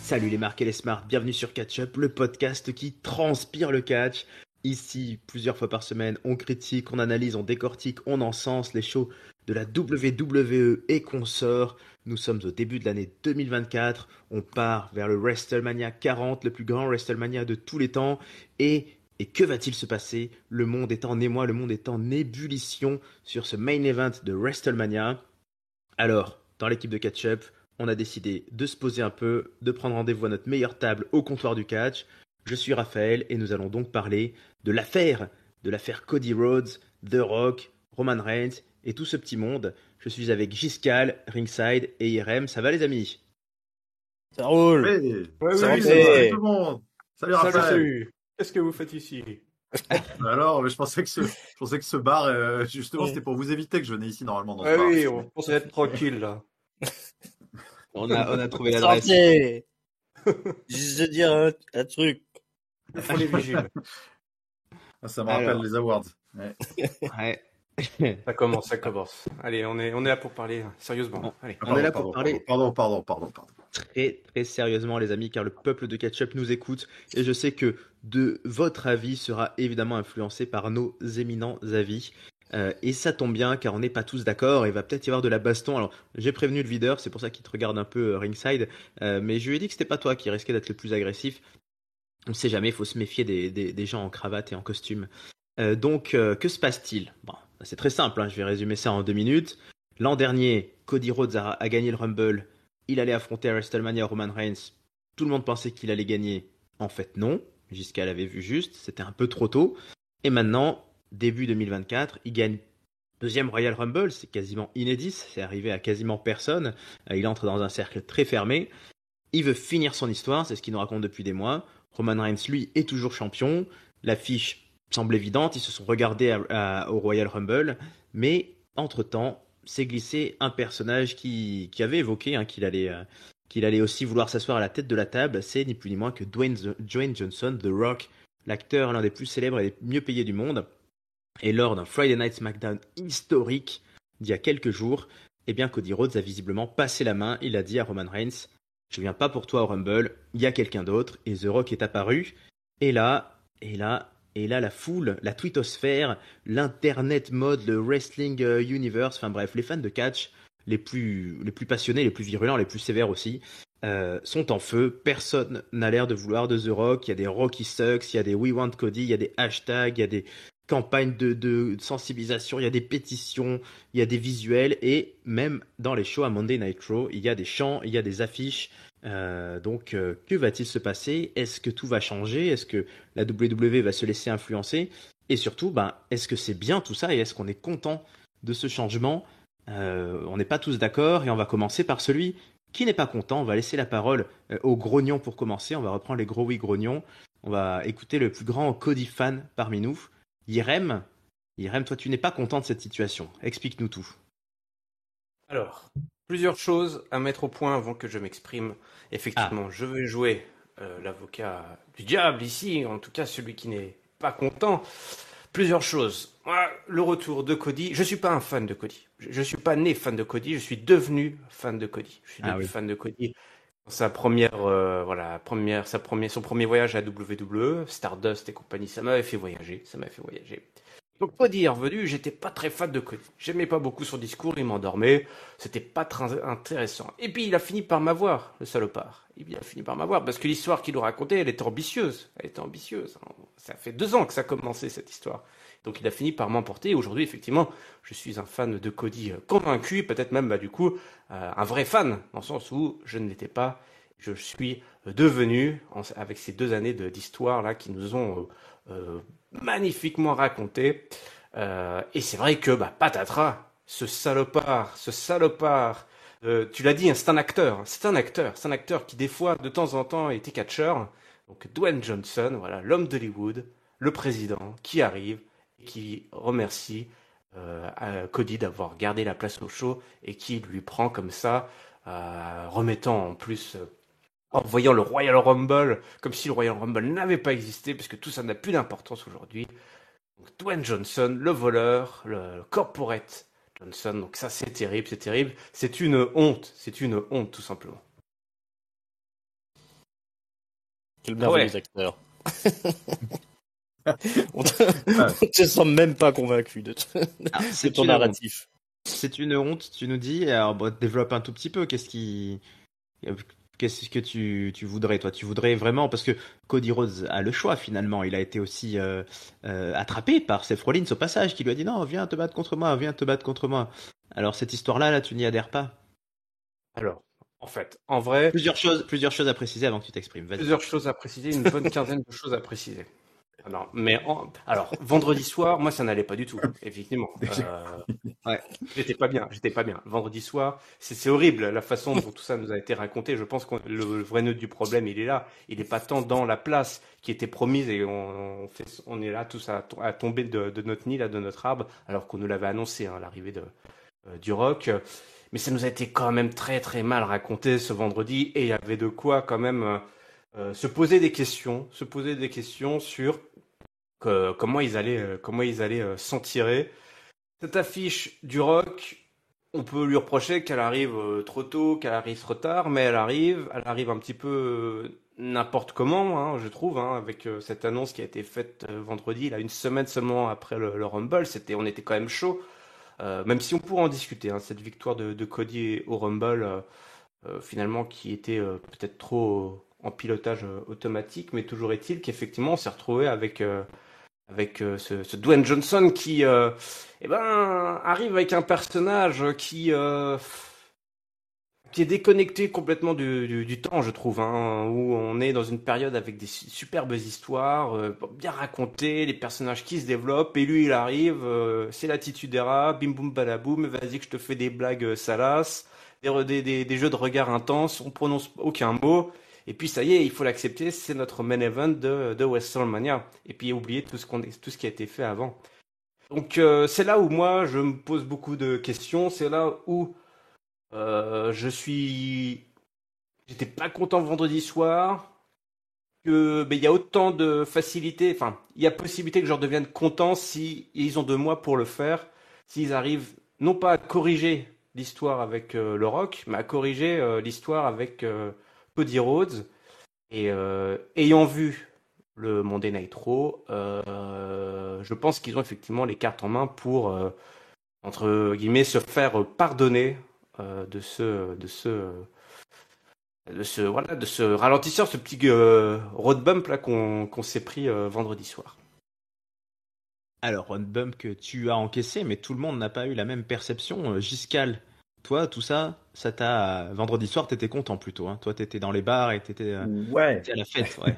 Salut les marques et les smarts, bienvenue sur Catch Up, le podcast qui transpire le catch. Ici, plusieurs fois par semaine, on critique, on analyse, on décortique, on encense les shows de la WWE et consorts. Nous sommes au début de l'année 2024, on part vers le WrestleMania 40, le plus grand WrestleMania de tous les temps. Et que va-t-il se passer? Le monde est en émoi, le monde est en ébullition sur ce main event de WrestleMania. Alors, dans l'équipe de Catch Up, on a décidé de se poser un peu, de prendre rendez-vous à notre meilleure table au comptoir du catch. Je suis Raphaël et nous allons donc parler de l'affaire Cody Rhodes, The Rock, Roman Reigns et tout ce petit monde. Je suis avec Giscal, Ringside et IRM. Ça va les amis? Ça roule. Salut tout le monde. Salut Raphaël. Salut. Qu'est-ce que vous faites ici? Alors, je pensais que ce bar, justement, c'était pour vous éviter que je venais ici normalement dans ce bar. Oui, on pensait être tranquille là. On a trouvé l'adresse. Santé. Juste de dire un truc. Il faut les vigiles. Ça me rappelle les awards. Ouais. Ça commence. Allez, on est là pour parler sérieusement. Allez. On est là pour parler Pardon. très très sérieusement les amis, car le peuple de Catch Up nous écoute et je sais que de votre avis sera évidemment influencé par nos éminents avis. Et ça tombe bien car on n'est pas tous d'accord et va peut-être y avoir de la baston. Alors j'ai prévenu le videur, c'est pour ça qu'il te regarde un peu Ringside, mais je lui ai dit que c'était pas toi qui risquais d'être le plus agressif. On ne sait jamais, il faut se méfier des gens en cravate et en costume. Donc que se passe-t-il? Bon, c'est très simple, je vais résumer ça en 2 minutes. L'an dernier, Cody Rhodes a gagné le Rumble, il allait affronter à WrestleMania Roman Reigns. Tout le monde pensait qu'il allait gagner, en fait non, jusqu'à l'avait vu juste, c'était un peu trop tôt. Et maintenant, début 2024, il gagne deuxième Royal Rumble, c'est quasiment inédit, c'est arrivé à quasiment personne. Il entre dans un cercle très fermé. Il veut finir son histoire, c'est ce qu'il nous raconte depuis des mois. Roman Reigns, lui, est toujours champion. L'affiche semble évidente, ils se sont regardés au Royal Rumble. Mais, entre-temps, s'est glissé un personnage qui avait évoqué qu'il allait aussi vouloir s'asseoir à la tête de la table. C'est ni plus ni moins que Dwayne Johnson, The Rock, l'acteur l'un des plus célèbres et les mieux payés du monde. Et lors d'un Friday Night SmackDown historique d'il y a quelques jours, Cody Rhodes a visiblement passé la main. Il a dit à Roman Reigns: je viens pas pour toi au Rumble, il y a quelqu'un d'autre. Et The Rock est apparu. Et là, la foule, la twittosphère, l'internet mode, le wrestling universe, enfin bref, les fans de catch, les plus passionnés, les plus virulents, les plus sévères aussi, sont en feu. Personne n'a l'air de vouloir de The Rock. Il y a des Rocky Sucks, il y a des We Want Cody, il y a des hashtags, il y a des campagnes de sensibilisation, il y a des pétitions, il y a des visuels et même dans les shows à Monday Night Raw, il y a des chants, il y a des affiches. Donc, que va-t-il se passer? Est-ce que tout va changer? Est-ce que la WWE va se laisser influencer? Et surtout, est-ce que c'est bien tout ça et est-ce qu'on est content de ce changement? On n'est pas tous d'accord et on va commencer par celui qui n'est pas content. On va laisser la parole aux grognons pour commencer. On va reprendre les gros oui grognons. On va écouter le plus grand Cody fan parmi nous. Irem, toi tu n'es pas content de cette situation. Explique-nous tout. Alors, plusieurs choses à mettre au point avant que je m'exprime. Effectivement, je vais jouer l'avocat du diable ici, en tout cas celui qui n'est pas content. Plusieurs choses. Moi, le retour de Cody, je suis pas un fan de Cody. Je suis pas né fan de Cody, je suis devenu fan de Cody. Je suis devenu fan de Cody. Son premier voyage à WWE, Stardust et compagnie, ça m'avait fait voyager. Donc Cody est revenu, j'étais pas très fan de Cody. J'aimais pas beaucoup son discours, il m'endormait, c'était pas très intéressant. Et puis il a fini par m'avoir, le salopard. Il a fini par m'avoir, parce que l'histoire qu'il nous racontait, elle était ambitieuse. Ça fait 2 ans que ça a commencé cette histoire. Donc il a fini par m'emporter. Aujourd'hui, effectivement, je suis un fan de Cody convaincu, et peut-être même un vrai fan, dans le sens où je ne l'étais pas. Je suis devenu, avec ces 2 années d'histoire là qui nous ont magnifiquement raconté. Et c'est vrai que patatras, ce salopard, tu l'as dit, c'est un acteur qui des fois, de temps en temps, était catcheur. Donc Dwayne Johnson, voilà, l'homme d'Hollywood, le président, qui arrive et qui remercie Cody d'avoir gardé la place au show et qui lui prend comme ça, remettant en plus, en voyant le Royal Rumble comme si le Royal Rumble n'avait pas existé, parce que tout ça n'a plus d'importance aujourd'hui. Donc, Dwayne Johnson, le voleur, le corporate Johnson, donc ça c'est terrible, c'est une honte tout simplement. Quel merveilleux Ouais. acteur. On te sent même pas convaincu de ton narratif. C'est une honte, tu nous dis. Alors, développe un tout petit peu. Qu'est-ce que tu voudrais, toi? Tu voudrais vraiment, parce que Cody Rhodes a le choix finalement. Il a été aussi attrapé par Seth Rollins au passage, qui lui a dit non, viens te battre contre moi, viens te battre contre moi. Alors cette histoire-là, là, tu n'y adhères pas? Alors, en fait, en vrai, Plusieurs choses à préciser avant que tu t'exprimes. Vas-y. plusieurs choses à préciser, une bonne quinzaine de choses à préciser. Alors, alors, vendredi soir, moi, ça n'allait pas du tout, effectivement. Ouais. J'étais pas bien. Vendredi soir, c'est horrible la façon dont tout ça nous a été raconté. Je pense que le vrai nœud du problème, il est là. Il n'est pas tant dans la place qui était promise et on est là tous à tomber de notre nid, là, de notre arbre, alors qu'on nous l'avait annoncé, hein, l'arrivée du Rock. Mais ça nous a été quand même très très mal raconté ce vendredi, et il y avait de quoi quand même se poser des questions sur comment ils allaient s'en tirer. Cette affiche du Rock, on peut lui reprocher qu'elle arrive trop tôt, qu'elle arrive trop tard, mais elle arrive un petit peu n'importe comment, hein, je trouve, hein, avec cette annonce qui a été faite vendredi, là, une semaine seulement après le Rumble. On était quand même chaud, même si on pourrait en discuter, hein, cette victoire de Cody au Rumble, finalement, qui était peut-être trop en pilotage automatique, mais toujours est-il qu'effectivement, on s'est retrouvé avec ce Dwayne Johnson qui arrive avec un personnage qui est déconnecté complètement du temps, je trouve, hein, où on est dans une période avec des superbes histoires, bien racontées, les personnages qui se développent, et lui il arrive, c'est l'attitude era, bim boum badaboum, vas-y que je te fais des blagues salaces, des jeux de regard intenses, on prononce aucun mot. Et puis ça y est, il faut l'accepter, c'est notre main event de WrestleMania. Et puis oublier tout ce qui a été fait avant. Donc c'est là où moi je me pose beaucoup de questions. C'est là où j'étais pas content vendredi soir. Il y a autant de facilité. Enfin, il y a possibilité que je redevienne content si ils ont 2 mois pour le faire. S'ils arrivent non pas à corriger l'histoire avec le Rock, mais à corriger l'histoire avec Cody Rhodes. Et ayant vu le Monday Night Raw, je pense qu'ils ont effectivement les cartes en main pour, entre guillemets, se faire pardonner de ce ralentisseur, ce petit road bump là qu'on s'est pris vendredi soir. Alors, road bump que tu as encaissé, mais tout le monde n'a pas eu la même perception. Giscal, toi, tout ça t'a. Vendredi soir, t'étais content plutôt, hein. Toi, t'étais dans les bars et t'étais à la fête, ouais.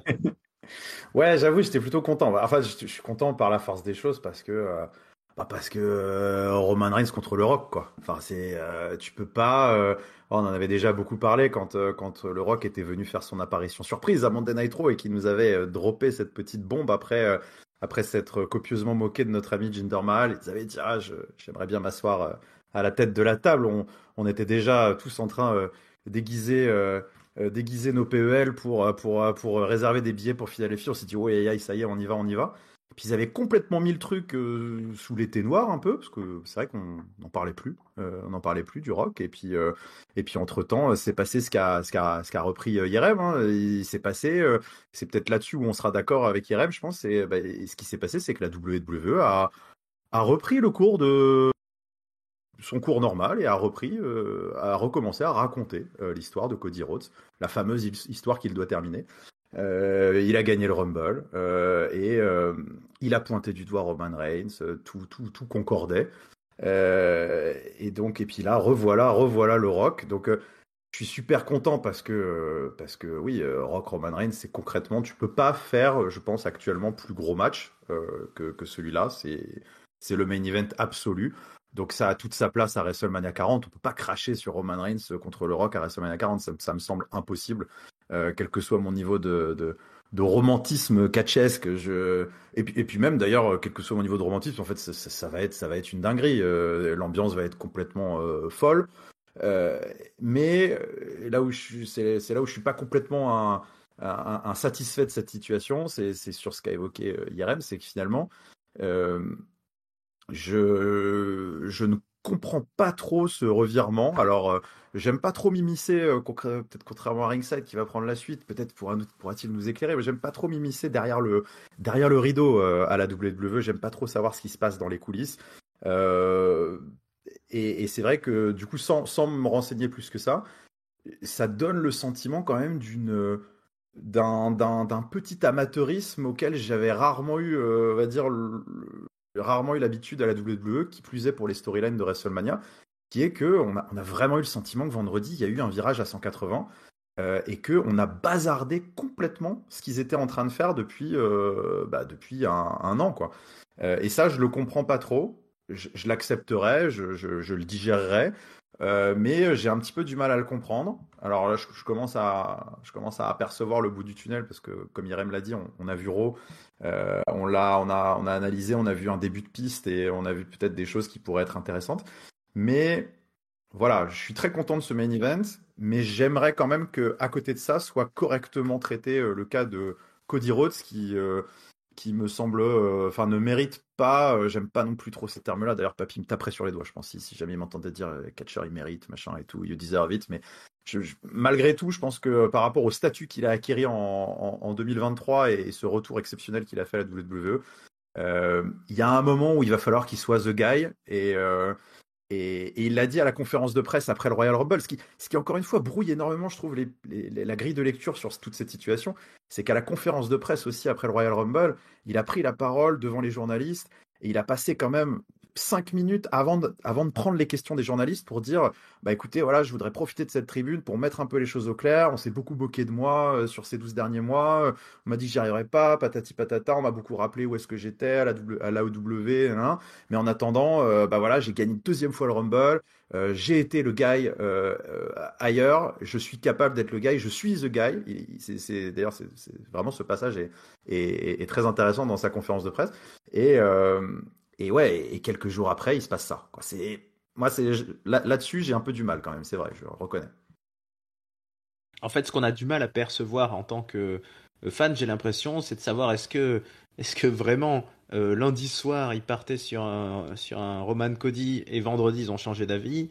Ouais, j'avoue, j'étais plutôt content. Enfin, je suis content par la force des choses parce que Roman Reigns contre le Rock, quoi. Enfin, tu peux pas. On en avait déjà beaucoup parlé quand le Rock était venu faire son apparition surprise à Monday Night Raw et qu'il nous avait droppé cette petite bombe après s'être copieusement moqué de notre ami Jinder Mahal. Il nous avait dit j'aimerais bien m'asseoir à la tête de la table. On était déjà tous en train déguiser nos PEL pour réserver des billets pour Philadelphie. On s'est dit ouais, ça y est, on y va. Puis ils avaient complètement mis le truc sous l'été noir un peu, parce que c'est vrai qu'on n'en parlait plus. On n'en parlait plus du Rock. Et puis entre-temps, c'est passé ce qu'a repris Yerem. Hein. Il s'est passé, c'est peut-être là-dessus où on sera d'accord avec Yerem, je pense. Et ce qui s'est passé, c'est que la WWE a repris le cours de son cours normal et a recommencé à raconter l'histoire de Cody Rhodes, la fameuse histoire qu'il doit terminer. Il a gagné le Rumble et il a pointé du doigt Roman Reigns, tout concordait. Et puis là, revoilà le Rock. Donc je suis super content parce que oui, Rock Roman Reigns, c'est concrètement, tu peux pas faire, je pense actuellement, plus gros match que celui-là. C'est le main event absolu. Donc ça a toute sa place à WrestleMania 40. On peut pas cracher sur Roman Reigns contre le Rock à WrestleMania 40. Ça me semble impossible, quel que soit mon niveau de de romantisme catchesque. Et puis même d'ailleurs, quel que soit mon niveau de romantisme, en fait, ça va être une dinguerie. L'ambiance va être complètement folle. Mais là où c'est là où je suis pas complètement un satisfait de cette situation, c'est sur ce qu'a évoqué Yerem, c'est que finalement, euh, je ne comprends pas trop ce revirement. Alors, j'aime pas trop m'immiscer, peut-être contrairement à Ringside qui va prendre la suite, peut-être pourra-t-il nous éclairer, mais j'aime pas trop m'immiscer derrière le rideau à la WWE. J'aime pas trop savoir ce qui se passe dans les coulisses. Euh, et c'est vrai que du coup, sans me renseigner plus que ça donne le sentiment quand même d'un petit amateurisme auquel j'avais rarement eu, on va dire, rarement eu l'habitude à la WWE, qui plus est pour les storylines de WrestleMania, qui est que on a vraiment eu le sentiment que vendredi, il y a eu un virage à 180 et que on a bazardé complètement ce qu'ils étaient en train de faire depuis un an, quoi. Et ça, je le comprends pas trop. Je l'accepterai, je le digérerai, mais j'ai un petit peu du mal à le comprendre. Alors là, je commence à apercevoir le bout du tunnel parce que, comme Irem l'a dit, on a vu Raw, on a analysé, on a vu un début de piste et on a vu peut-être des choses qui pourraient être intéressantes. Mais voilà, je suis très content de ce main event, mais j'aimerais quand même que, à côté de ça, soit correctement traité le cas de Cody Rhodes qui me semble, enfin, ne mérite pas. J'aime pas non plus trop ces termes-là. D'ailleurs, Papy me taperait sur les doigts, je pense, si jamais il m'entendait dire catcher, il mérite, machin et tout, you deserve it. Mais malgré tout, je pense que par rapport au statut qu'il a acquis en 2023 et ce retour exceptionnel qu'il a fait à la WWE, il y a un moment où il va falloir qu'il soit the guy. Et il l'a dit à la conférence de presse après le Royal Rumble, ce qui encore une fois brouille énormément, je trouve, la grille de lecture sur toute cette situation. C'est qu'à la conférence de presse aussi après le Royal Rumble, il a pris la parole devant les journalistes et il a passé quand même 5 minutes avant de prendre les questions des journalistes pour dire bah écoutez, voilà, je voudrais profiter de cette tribune pour mettre un peu les choses au clair. On s'est beaucoup moqué de moi sur ces 12 derniers mois. On m'a dit que j'y arriverais pas, patati patata. On m'a beaucoup rappelé où est-ce que j'étais à la OW, hein. Mais en attendant, bah voilà, j'ai gagné une deuxième fois le Rumble. J'ai été le guy ailleurs. Je suis capable d'être le guy. Je suis the guy. D'ailleurs, c'est vraiment ce passage est très intéressant dans sa conférence de presse. Et ouais, et quelques jours après, il se passe ça, quoi. Là-dessus, j'ai un peu du mal quand même, c'est vrai, je le reconnais. En fait, ce qu'on a du mal à percevoir en tant que fan, j'ai l'impression, c'est de savoir est-ce que vraiment lundi soir ils partaient sur un Roman Cody et vendredi ils ont changé d'avis.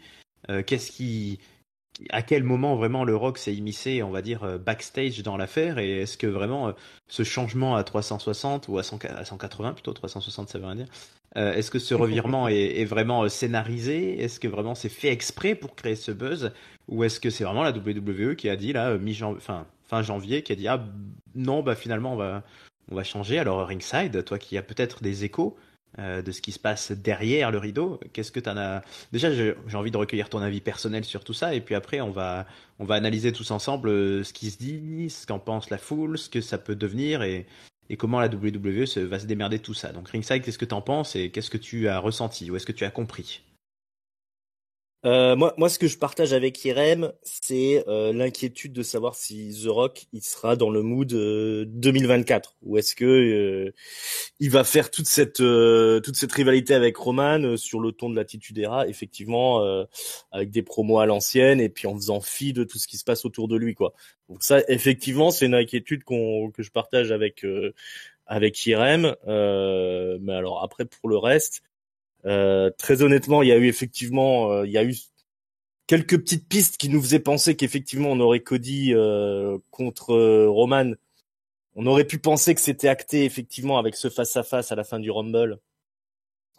À quel moment vraiment le Rock s'est immiscé, on va dire, backstage dans l'affaire, et est-ce que vraiment ce changement à 360 ou à 180 plutôt, 360 ça veut rien dire, est-ce que ce revirement est vraiment scénarisé? Est-ce que vraiment c'est fait exprès pour créer ce buzz? Ou est-ce que c'est vraiment la WWE qui a dit là, fin janvier, qui a dit ah non, bah finalement on va changer? Alors Ringside, toi qui as peut-être des échos de ce qui se passe derrière le rideau, qu'est-ce que t'en as? Déjà, j'ai envie de recueillir ton avis personnel sur tout ça, et puis après on va analyser tous ensemble ce qui se dit, ce qu'en pense la foule, ce que ça peut devenir, et comment la WWE va se démerder de tout ça. Donc Ringside, qu'est-ce que t'en penses et qu'est-ce que tu as ressenti ou est-ce que tu as compris? Moi, ce que je partage avec Irem, c'est l'inquiétude de savoir si The Rock il sera dans le mood 2024, ou est-ce que il va faire toute cette rivalité avec Roman sur le ton de l'Attitude Era, effectivement, avec des promos à l'ancienne et puis en faisant fi de tout ce qui se passe autour de lui, quoi. Donc ça, effectivement, c'est une inquiétude que je partage avec Irem. Mais alors après, pour le reste. Très honnêtement, il y a eu quelques petites pistes qui nous faisaient penser qu'effectivement on aurait Cody contre Roman. On aurait pu penser que c'était acté effectivement avec ce face à face à la fin du Rumble,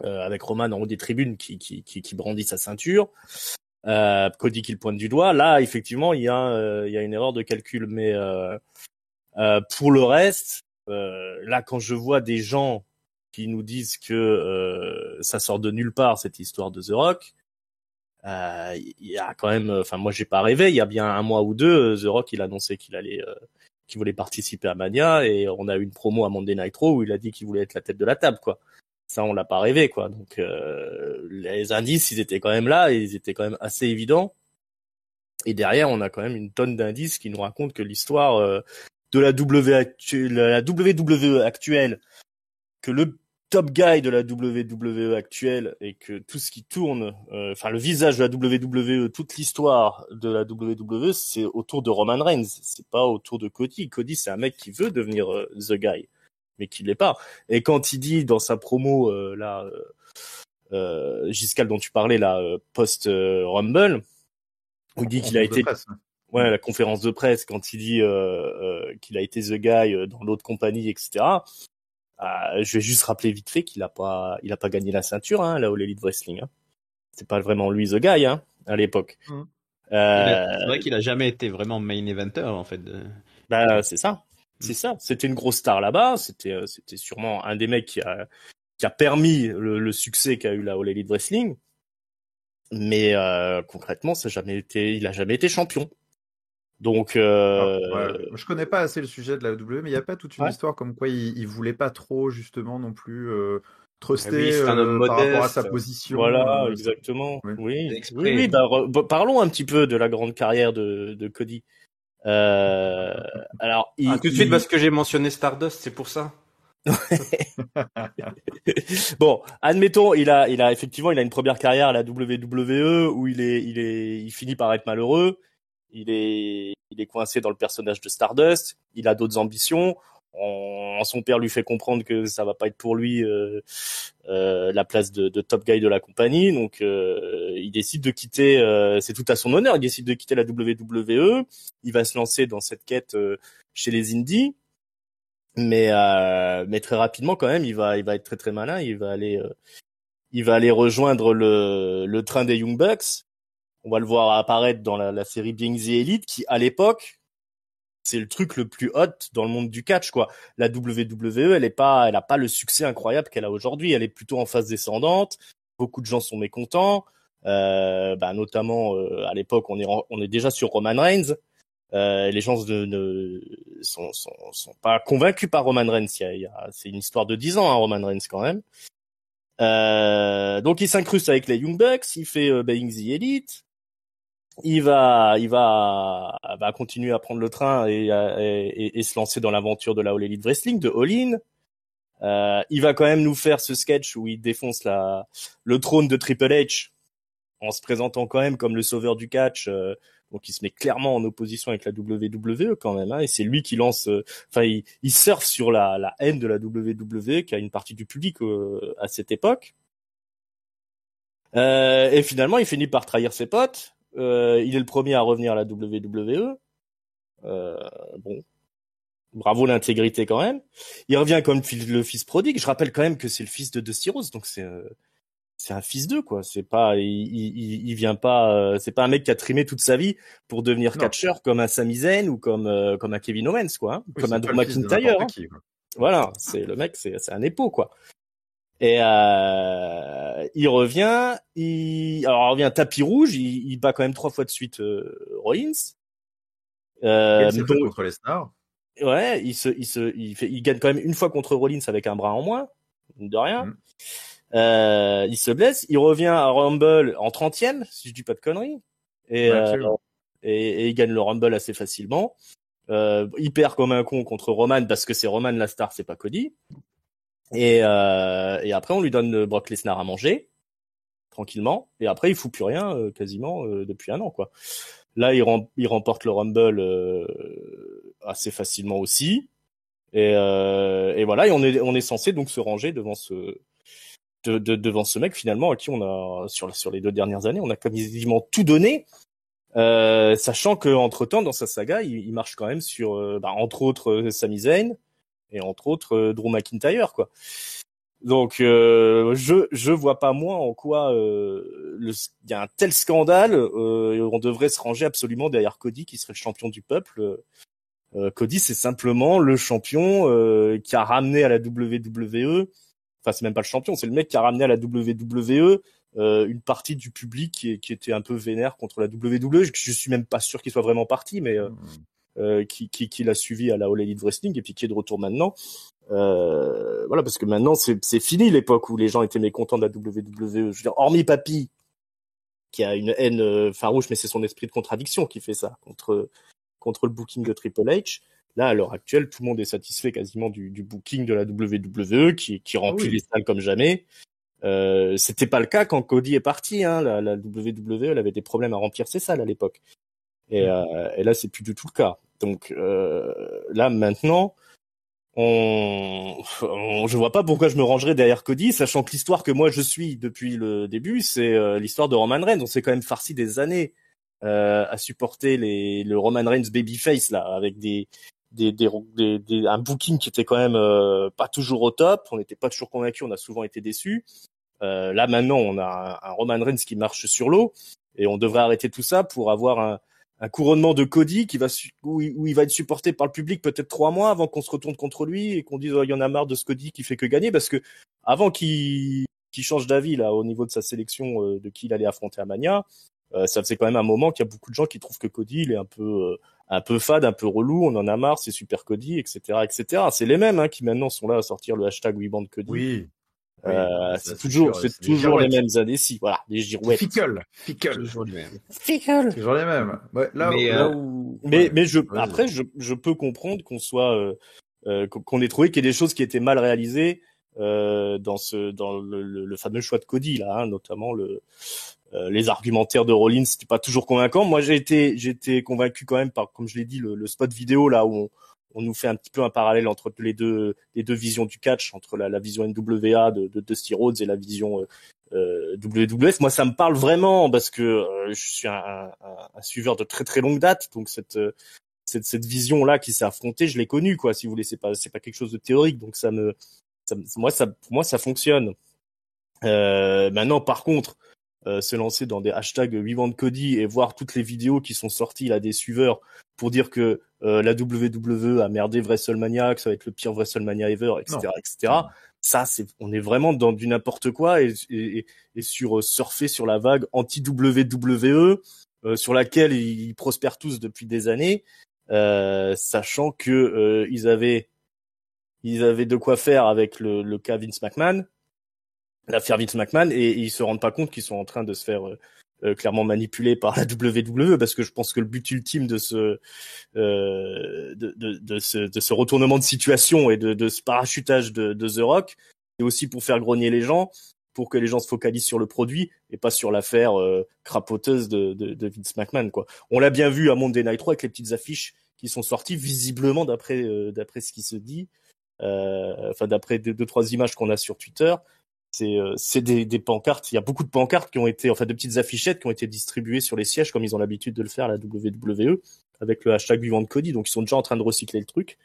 avec Roman en haut des tribunes qui brandit sa ceinture, Cody qui le pointe du doigt. Là, effectivement, il y a une erreur de calcul, mais pour le reste, là quand je vois des gens qui nous disent que ça sort de nulle part cette histoire de The Rock. Il y a quand même, enfin moi j'ai pas rêvé. Il y a bien un mois ou deux, The Rock il a annoncé qu'il voulait participer à Mania, et on a eu une promo à Monday Night Raw où il a dit qu'il voulait être la tête de la table, quoi. Ça on l'a pas rêvé, quoi. Donc les indices ils étaient quand même là, et ils étaient quand même assez évidents. Et derrière on a quand même une tonne d'indices qui nous racontent que l'histoire de la WWE actuelle que le top guy de la WWE actuelle et que tout ce qui tourne, le visage de la WWE, toute l'histoire de la WWE, c'est autour de Roman Reigns. C'est pas autour de Cody. Cody, c'est un mec qui veut devenir the guy, mais qui l'est pas. Et quand il dit dans sa promo Giscal dont tu parlais là, post Rumble, où il dit qu'il a été la conférence de presse quand il dit qu'il a été the guy dans l'autre compagnie, etc. Je vais juste rappeler vite fait qu'il a pas gagné la ceinture, hein, là, au Elite Wrestling. Hein. C'est pas vraiment lui the guy, hein, à l'époque. C'est vrai qu'il a jamais été vraiment main eventer, en fait. C'est ça. C'est ça. C'était une grosse star là-bas. C'était sûrement un des mecs qui a permis le succès qu'a eu la All Elite Wrestling. Mais concrètement, il a jamais été champion. Donc, je connais pas assez le sujet de la WWE, mais il y a pas toute une histoire comme quoi il voulait pas trop justement non plus truster un homme par modeste. rapport à sa position. Voilà, exactement. Oui. Parlons un petit peu de la grande carrière de Cody. Alors, tout de suite parce que j'ai mentionné Stardust, c'est pour ça. Bon, admettons, il a effectivement une première carrière à la WWE où il finit par être malheureux. Il est coincé dans le personnage de Stardust. Il a d'autres ambitions. Son père lui fait comprendre que ça va pas être pour lui la place de top guy de la compagnie. Donc, il décide de quitter. C'est tout à son honneur. Il décide de quitter la WWE. Il va se lancer dans cette quête chez les Indies. Mais très rapidement quand même, il va être très très malin. Il va aller rejoindre le train des Young Bucks. On va le voir apparaître dans la série Being the Elite, qui à l'époque, c'est le truc le plus hot dans le monde du catch, quoi. La WWE, elle a pas le succès incroyable qu'elle a aujourd'hui. Elle est plutôt en phase descendante. Beaucoup de gens sont mécontents. Notamment à l'époque, on est déjà sur Roman Reigns. Les gens sont pas convaincus par Roman Reigns. C'est une histoire de 10 ans, hein, Roman Reigns quand même. Donc il s'incruste avec les Young Bucks, il fait Being the Elite. Il va continuer à prendre le train et se lancer dans l'aventure de la All Elite Wrestling, de All In. Il va quand même nous faire ce sketch où il défonce le trône de Triple H en se présentant quand même comme le sauveur du catch. Donc il se met clairement en opposition avec la WWE quand même, hein, et c'est lui qui lance. Il surfe sur la haine de la WWE qui a une partie du public à cette époque. Et finalement, il finit par trahir ses potes. Il est le premier à revenir à la WWE. Bravo l'intégrité quand même. Il revient comme le fils prodigue. Je rappelle quand même que c'est le fils de Dusty Rhodes, donc c'est un fils d'eux, quoi. C'est pas, il vient pas, c'est pas un mec qui a trimé toute sa vie pour devenir catcheur comme un Sami Zayn ou comme un Kevin Owens, quoi. Hein, comme un Drew McIntyre. Hein. Voilà, c'est le mec, c'est un épo, quoi. Et il revient, tapis rouge, il bat quand même 3 fois de suite Rollins. Contre les stars. Ouais, il gagne quand même une fois contre Rollins avec un bras en moins, de rien. Il se blesse, il revient à Rumble en 30e, si je dis pas de conneries, et il gagne le Rumble assez facilement. Il perd comme un con contre Roman parce que c'est Roman la star, c'est pas Cody. Et après on lui donne Brock Lesnar à manger tranquillement, et après il fout plus rien quasiment depuis un an, quoi. Là il remporte le Rumble assez facilement aussi, et voilà, et on est censé donc se ranger devant devant ce mec finalement à qui on a sur les 2 dernières années on a quasiment tout donné, sachant que entre temps dans sa saga il marche quand même sur entre autres Sami Zayn et entre autres Drew McIntyre, quoi. Donc je vois pas moi en quoi il y a un tel scandale, on devrait se ranger absolument derrière Cody qui serait le champion du peuple. Cody c'est simplement le champion qui a ramené à la WWE. Enfin, c'est même pas le champion, c'est le mec qui a ramené à la WWE une partie du public qui était un peu vénère contre la WWE. Je suis même pas sûr qu'il soit vraiment parti, mais qui l'a suivi à la All Elite Wrestling et puis qui est de retour maintenant. Voilà, parce que maintenant c'est fini l'époque où les gens étaient mécontents de la WWE. Je veux dire, hormis Papy, qui a une haine farouche, mais c'est son esprit de contradiction qui fait ça contre le booking de Triple H. Là, à l'heure actuelle, tout le monde est satisfait quasiment du booking de la WWE qui remplit les salles comme jamais. C'était pas le cas quand Cody est parti. Hein. La WWE, elle avait des problèmes à remplir ses salles à l'époque. Et là, c'est plus du tout le cas. Donc là, maintenant, je vois pas pourquoi je me rangerais derrière Cody, sachant que l'histoire que moi je suis depuis le début, c'est l'histoire de Roman Reigns. On s'est quand même farci des années à supporter le Roman Reigns babyface là, avec un booking qui était quand même pas toujours au top. On n'était pas toujours convaincus, on a souvent été déçus. Là maintenant, on a un Roman Reigns qui marche sur l'eau et on devrait arrêter tout ça pour avoir un couronnement de Cody où il va être supporté par le public peut-être 3 mois avant qu'on se retourne contre lui et qu'on dise il y en a marre de ce Cody qui fait que gagner, parce que avant qu'il change d'avis là au niveau de sa sélection de qui il allait affronter à Mania, ça faisait quand même un moment qu'il y a beaucoup de gens qui trouvent que Cody il est un peu fade, un peu relou, on en a marre, c'est super Cody, etc., etc. C'est les mêmes qui maintenant sont là à sortir le hashtag WeBand Cody. Oui. C'est toujours les mêmes indécis, voilà, les girouettes. Fickle. Toujours les mêmes. Toujours les mêmes. Ouais, Mais je peux comprendre qu'on soit qu'on ait trouvé qu'il y ait des choses qui étaient mal réalisées dans le fameux choix de Cody là, notamment les argumentaires de Rollins, c'était pas toujours convaincant. Moi, j'ai été convaincu quand même par, comme je l'ai dit, le spot vidéo là où on nous fait un petit peu un parallèle entre les deux visions du catch, entre la vision NWA de Dusty Rhodes et la vision WWF. Moi, ça me parle vraiment parce que je suis un suiveur de très très longue date, donc cette vision là qui s'est affrontée, je l'ai connue quoi. Si vous voulez, c'est pas quelque chose de théorique, donc pour moi ça fonctionne. Maintenant, par contre, se lancer dans des hashtags WeWantCody Cody et voir toutes les vidéos qui sont sorties là des suiveurs pour dire que la WWE a merdé WrestleMania, que ça va être le pire WrestleMania ever, etc. Ça, on est vraiment dans du n'importe quoi et sur surfer sur la vague anti-WWE sur laquelle ils prospèrent tous depuis des années, sachant que ils avaient de quoi faire avec le cas Vince McMahon. L'affaire Vince McMahon, et ils se rendent pas compte qu'ils sont en train de se faire clairement manipuler par la WWE, parce que je pense que le but ultime de ce retournement de situation et de ce parachutage de The Rock, c'est aussi pour faire grogner les gens, pour que les gens se focalisent sur le produit et pas sur l'affaire crapoteuse de Vince McMahon quoi. On l'a bien vu à Monday Night Raw avec les petites affiches qui sont sorties visiblement d'après ce qui se dit, d'après 2-3 images qu'on a sur Twitter. C'est des pancartes. Il y a beaucoup de pancartes qui ont été, de petites affichettes qui ont été distribuées sur les sièges comme ils ont l'habitude de le faire à la WWE avec le hashtag WeWantCody. Donc ils sont déjà en train de recycler le truc.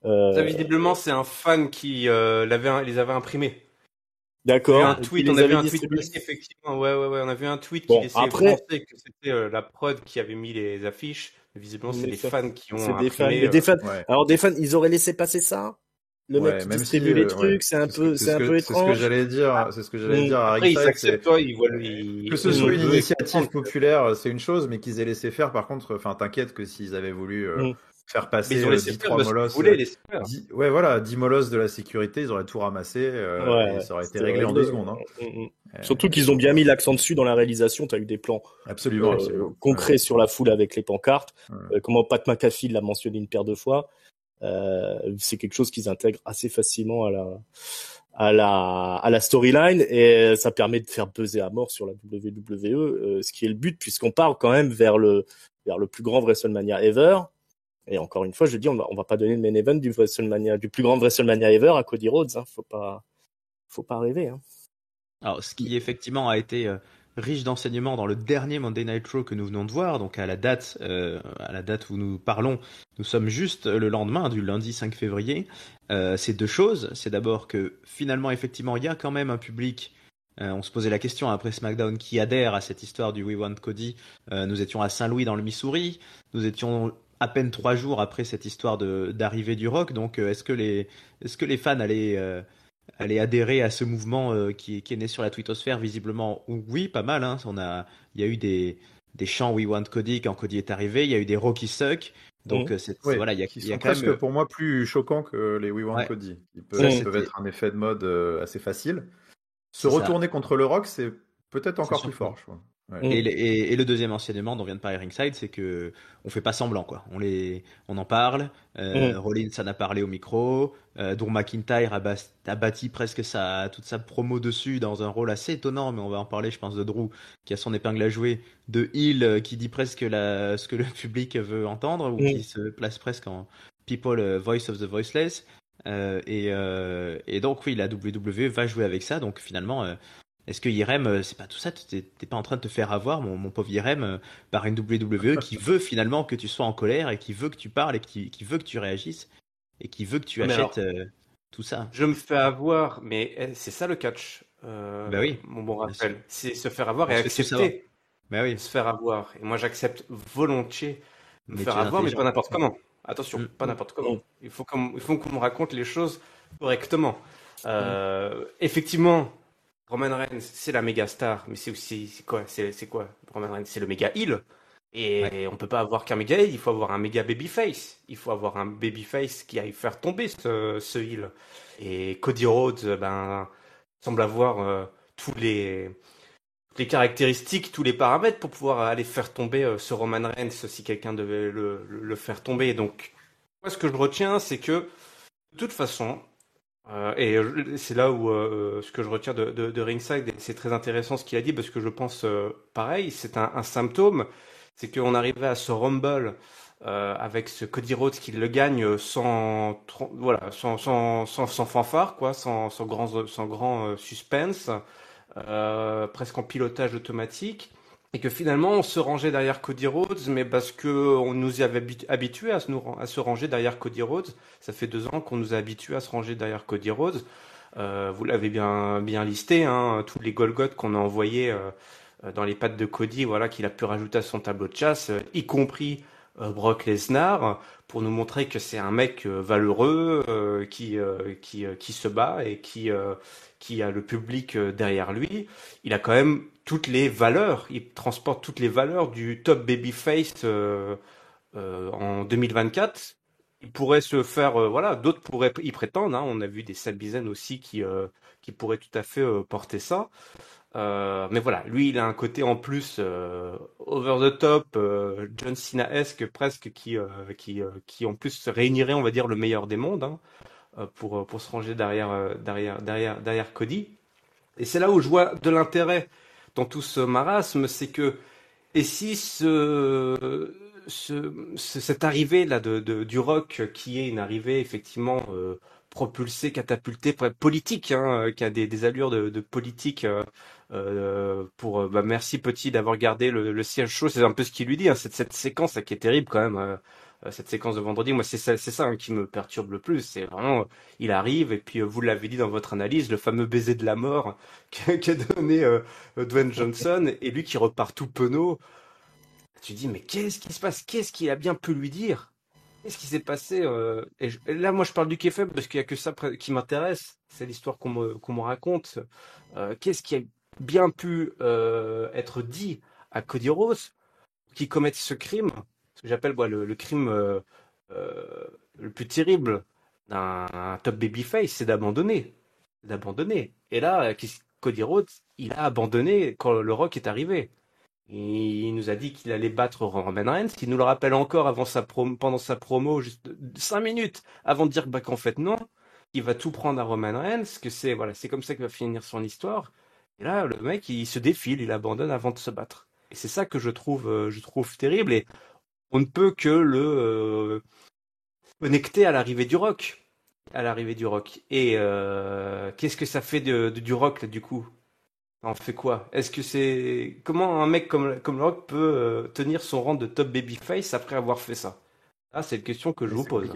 Ça, visiblement, c'est un fan qui les avait imprimés. D'accord. On avait un tweet aussi, effectivement. Ouais, on a vu un tweet qui laissait penser que c'était la prod qui avait mis les affiches. Mais visiblement, c'est des fans qui ont imprimé. Des fans. Ouais. Alors des fans, ils auraient laissé passer ça. Le mec qui distribue les trucs, c'est un peu étrange. C'est ce que j'allais dire à Rick Sykes. Que ce soit une initiative populaire, c'est une chose, mais qu'ils aient laissé faire, par contre, t'inquiète que s'ils avaient voulu faire passer 10-3 molosses, 10 molosses de la sécurité, ils auraient tout ramassé, et ça aurait été réglé en 2 secondes. Surtout qu'ils ont bien mis l'accent dessus dans la réalisation, t'as eu des plans absolument concrets sur la foule avec les pancartes, comment Pat McAfee l'a mentionné une paire de fois. C'est quelque chose qu'ils intègrent assez facilement à la storyline, et ça permet de faire peser à mort sur la WWE, ce qui est le but, puisqu'on parle quand même vers le plus grand WrestleMania ever. Et encore une fois, je dis, on va pas donner le main event du plus grand WrestleMania ever à Cody Rhodes, faut pas rêver. Alors, ce qui effectivement a été riche d'enseignements dans le dernier Monday Night Raw que nous venons de voir, donc à la date où nous parlons, nous sommes juste le lendemain du lundi 5 février. C'est 2 choses. C'est d'abord que finalement, effectivement, il y a quand même un public. On se posait la question après SmackDown qui adhère à cette histoire du WeWantCody. Nous étions à Saint-Louis dans le Missouri. Nous étions à peine 3 jours après cette histoire d'arrivée du Rock. Donc, est-ce que les fans allaient adhérer à ce mouvement qui est né sur la twittosphère? Visiblement, oui, pas mal. Il y a eu des chants WeWantCody quand Cody est arrivé. Il y a eu des Rocky Suck. Donc, il y a presque même pour moi plus choquants que les WeWantCody. Ouais. Ils peuvent être un effet de mode assez facile. Se retourner contre le Rock, c'est Peut-être C'est encore sûr plus que- fort, je crois. Ouais. Et le deuxième enseignement dont vient de parler Ringside, c'est que on fait pas semblant, quoi. On en parle. Mm. Rollins en a parlé au micro. Drew McIntyre a bâti presque toute sa promo dessus dans un rôle assez étonnant, mais on va en parler, je pense, de Drew qui a son épingle à jouer, de Hill qui dit presque ce que le public veut entendre ou qui Mm. se place presque en People Voice of the Voiceless. Et donc oui, la WWE va jouer avec ça. Donc finalement. Est-ce que Irem, c'est pas tout ça? T'es pas en train de te faire avoir, mon pauvre Irem, par une WWE qui veut finalement que tu sois en colère et qui veut que tu parles et qui veut que tu réagisses et qui veut que tu Mais achètes alors, tout ça. je me fais avoir, mais c'est ça le catch, Bah oui, mon bon bien sûr. Raphaël. C'est se faire avoir On et se fait tous avoir. accepter Bah de oui, se faire avoir. Et moi, j'accepte volontiers de me mais faire tu es avoir, mais pas intelligent. n'importe comment. Attention, Mm. pas n'importe comment. Mm. Il faut qu'on me raconte les choses correctement. Effectivement, Roman Reigns, c'est la méga star, mais c'est aussi, c'est quoi Roman Reigns, c'est le méga heel. Ouais. Et on peut pas avoir qu'un méga heel, il faut avoir un méga babyface. Il faut avoir un babyface qui aille faire tomber ce heel. Et Cody Rhodes, ben, semble avoir toutes les caractéristiques, tous les paramètres pour pouvoir aller faire tomber ce Roman Reigns si quelqu'un devait le faire tomber. Donc, moi, ce que je retiens, c'est que, de toute façon, c'est là où ce que je retiens de Ringside, et c'est très intéressant ce qu'il a dit, parce que je pense pareil, c'est un symptôme, c'est qu'on arrivait à ce Rumble avec ce Cody Rhodes qui le gagne sans fanfare, quoi, sans grand suspense, presque en pilotage automatique. Et que finalement, on se rangeait derrière Cody Rhodes, mais parce que on nous y avait habitué à se ranger derrière Cody Rhodes. Ça fait 2 ans qu'on nous a habitués à se ranger derrière Cody Rhodes. Vous l'avez bien listé, hein, tous les Golgoth qu'on a envoyés dans les pattes de Cody, voilà, qu'il a pu rajouter à son tableau de chasse, y compris Brock Lesnar, pour nous montrer que c'est un mec valeureux qui se bat et qui a le public derrière lui. Il a quand même toutes les valeurs, il transporte toutes les valeurs du top babyface en 2024. Il pourrait se faire, voilà, d'autres pourraient y prétendre, hein. On a vu des Sami aussi qui pourraient tout à fait porter ça. Mais voilà, lui, il a un côté en plus over the top, John Cena-esque presque, qui en plus réunirait, on va dire, le meilleur des mondes, hein, pour se ranger derrière Cody. Et c'est là où je vois de l'intérêt dans tout ce marasme, c'est que, et si cette arrivée là du rock, qui est une arrivée effectivement propulsée, catapultée, politique, hein, qui a des allures de politique, merci petit d'avoir gardé le siège chaud, c'est un peu ce qu'il lui dit, hein, cette séquence là, qui est terrible quand même. Cette séquence de vendredi, moi c'est ça hein, qui me perturbe le plus, c'est vraiment il arrive et puis vous l'avez dit dans votre analyse, le fameux baiser de la mort qu'a donné Dwayne Johnson, et lui qui repart tout penaud. Tu dis mais qu'est-ce qui se passe? Qu'est-ce qu'il a bien pu lui dire? Qu'est-ce qui s'est passé et là moi je parle du kayfabe parce qu'il y a que ça qui m'intéresse, c'est l'histoire qu'on me raconte. Qu'est-ce qui a bien pu être dit à Cody Rhodes qui commette ce crime, ce que j'appelle moi le crime le plus terrible d'un top babyface, c'est d'abandonner. Et là, Cody Rhodes, il a abandonné quand le Rock est arrivé. Il nous a dit qu'il allait battre Roman Reigns. Il nous le rappelle encore pendant sa promo, juste 5 minutes avant de dire bah, qu'en fait non, il va tout prendre à Roman Reigns, que c'est comme ça qu'il va finir son histoire. Et là, le mec, il se défile, il abandonne avant de se battre. Et c'est ça que je trouve terrible. Et on ne peut que le connecter à l'arrivée du rock. Et qu'est-ce que ça fait du rock, là, du coup? On fait quoi? Comment un mec comme le rock peut tenir son rang de top babyface après avoir fait ça? Ah, c'est une question que je vous pose.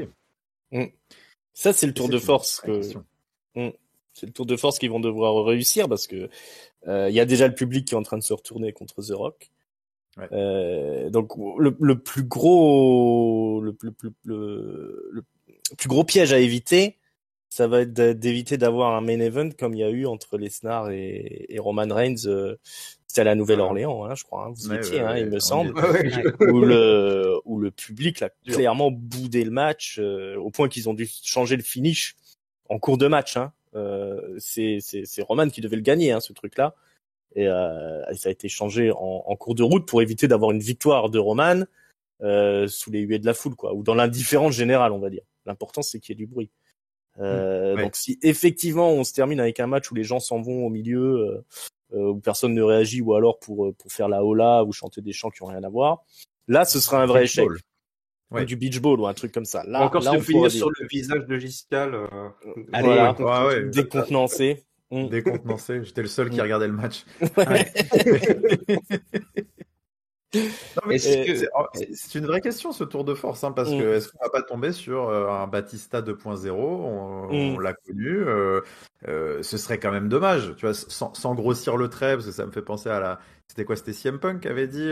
Ça, c'est le tour de force c'est le tour de force qu'ils vont devoir réussir, parce que il y a déjà le public qui est en train de se retourner contre The Rock. Ouais. Donc le plus gros piège à éviter, ça va être d'éviter d'avoir un main event comme il y a eu entre Lesnar et Roman Reigns. C'était à la Nouvelle-Orléans, hein, je crois. Hein, vous y étiez, il me semble. Où le public a clairement boudé le match au point qu'ils ont dû changer le finish en cours de match. Hein. C'est Roman qui devait le gagner, hein, ce truc-là. et ça a été changé en cours de route pour éviter d'avoir une victoire de Roman sous les huées de la foule, quoi, ou dans l'indifférence générale, on va dire. L'important, c'est qu'il y ait du bruit. Donc si effectivement on se termine avec un match où les gens s'en vont au milieu, où personne ne réagit, ou alors pour faire la hola ou chanter des chants qui ont rien à voir, là ce sera un vrai échec. Ou du beach ball ou un truc comme ça. Là, encore là se on finir pourra sur dire. le visage de Giscal. Voilà, ouais. décontenancé. Décontenancé. J'étais le seul qui regardait le match. Ouais. Non, mais Est-ce c'est une vraie question, ce tour de force, hein, parce que est-ce qu'on va pas tomber sur un Batista 2.0? On l'a connu. Ce serait quand même dommage, tu vois, sans grossir le trait, parce que ça me fait penser à c'était quoi? C'était CM Punk qui avait dit,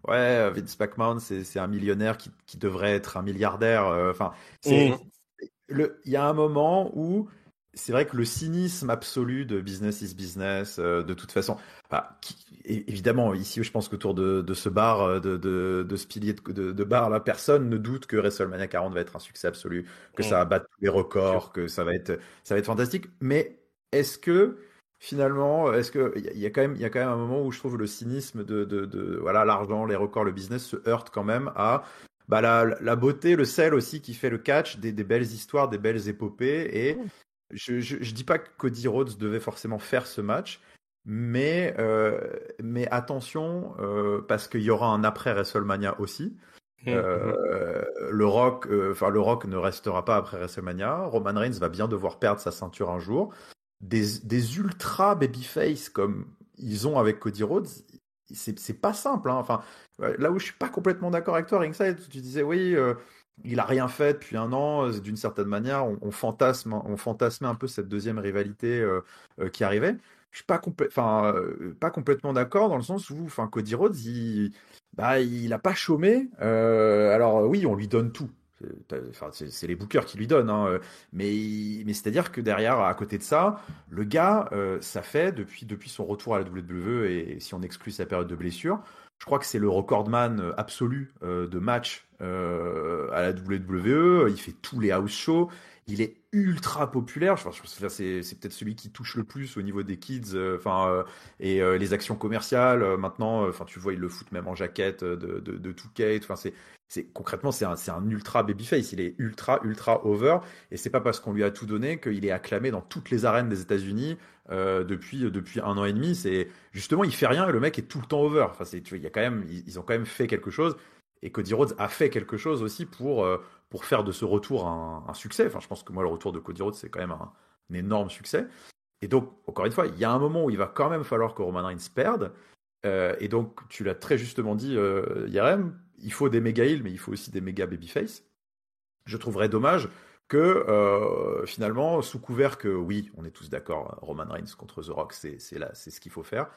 ouais, Vince McMahon, c'est un millionnaire qui devrait être un milliardaire. Enfin, il y a un moment où c'est vrai que le cynisme absolu de business is business, de toute façon, évidemment, ici, je pense qu'autour de ce bar, de ce pilier de bar là, personne ne doute que WrestleMania 40 va être un succès absolu, que ça va battre tous les records, que ça va être fantastique. Mais est-ce que finalement, il y a quand même un moment où je trouve le cynisme de voilà, l'argent, les records, le business se heurte quand même à la beauté, le sel aussi qui fait le catch, des belles histoires, des belles épopées. Et je dis pas que Cody Rhodes devait forcément faire ce match, mais attention, parce qu'il y aura un après WrestleMania aussi. Le Rock ne restera pas après WrestleMania. Roman Reigns va bien devoir perdre sa ceinture un jour. Des ultra babyface comme ils ont avec Cody Rhodes, c'est pas simple, hein. Enfin, là où je suis pas complètement d'accord avec toi, Ringside, tu disais oui, il a rien fait depuis un an. D'une certaine manière, on fantasmait un peu cette deuxième rivalité qui arrivait. Je suis pas complètement d'accord dans le sens où, enfin, Cody Rhodes, il a pas chômé. Alors oui, on lui donne tout. C'est les bookers qui lui donnent, hein, mais c'est-à-dire que derrière, à côté de ça, le gars, ça fait depuis son retour à la WWE, et si on exclut sa période de blessure, je crois que c'est le recordman absolu de match à la WWE. Il fait tous les house shows. Il est ultra populaire. Je pense que c'est peut-être celui qui touche le plus au niveau des kids. Et les actions commerciales. Maintenant, tu vois, ils le foutent même en jaquette de 2K. Enfin, concrètement, c'est un ultra babyface. Il est ultra over. Et c'est pas parce qu'on lui a tout donné qu'il est acclamé dans toutes les arènes des États-Unis depuis un an et demi. C'est justement, il fait rien et le mec est tout le temps over. Enfin, tu vois, il y a quand même, ils ont quand même fait quelque chose. Et Cody Rhodes a fait quelque chose aussi pour faire de ce retour un succès. Enfin, je pense que moi, le retour de Cody Rhodes, c'est quand même un énorme succès. Et donc, encore une fois, il y a un moment où il va quand même falloir que Roman Reigns perde. Et donc, tu l'as très justement dit, Yarem, il faut des méga heels, mais il faut aussi des méga babyface. Je trouverais dommage que finalement, sous couvert que oui, on est tous d'accord, Roman Reigns contre The Rock, c'est ce qu'il faut faire.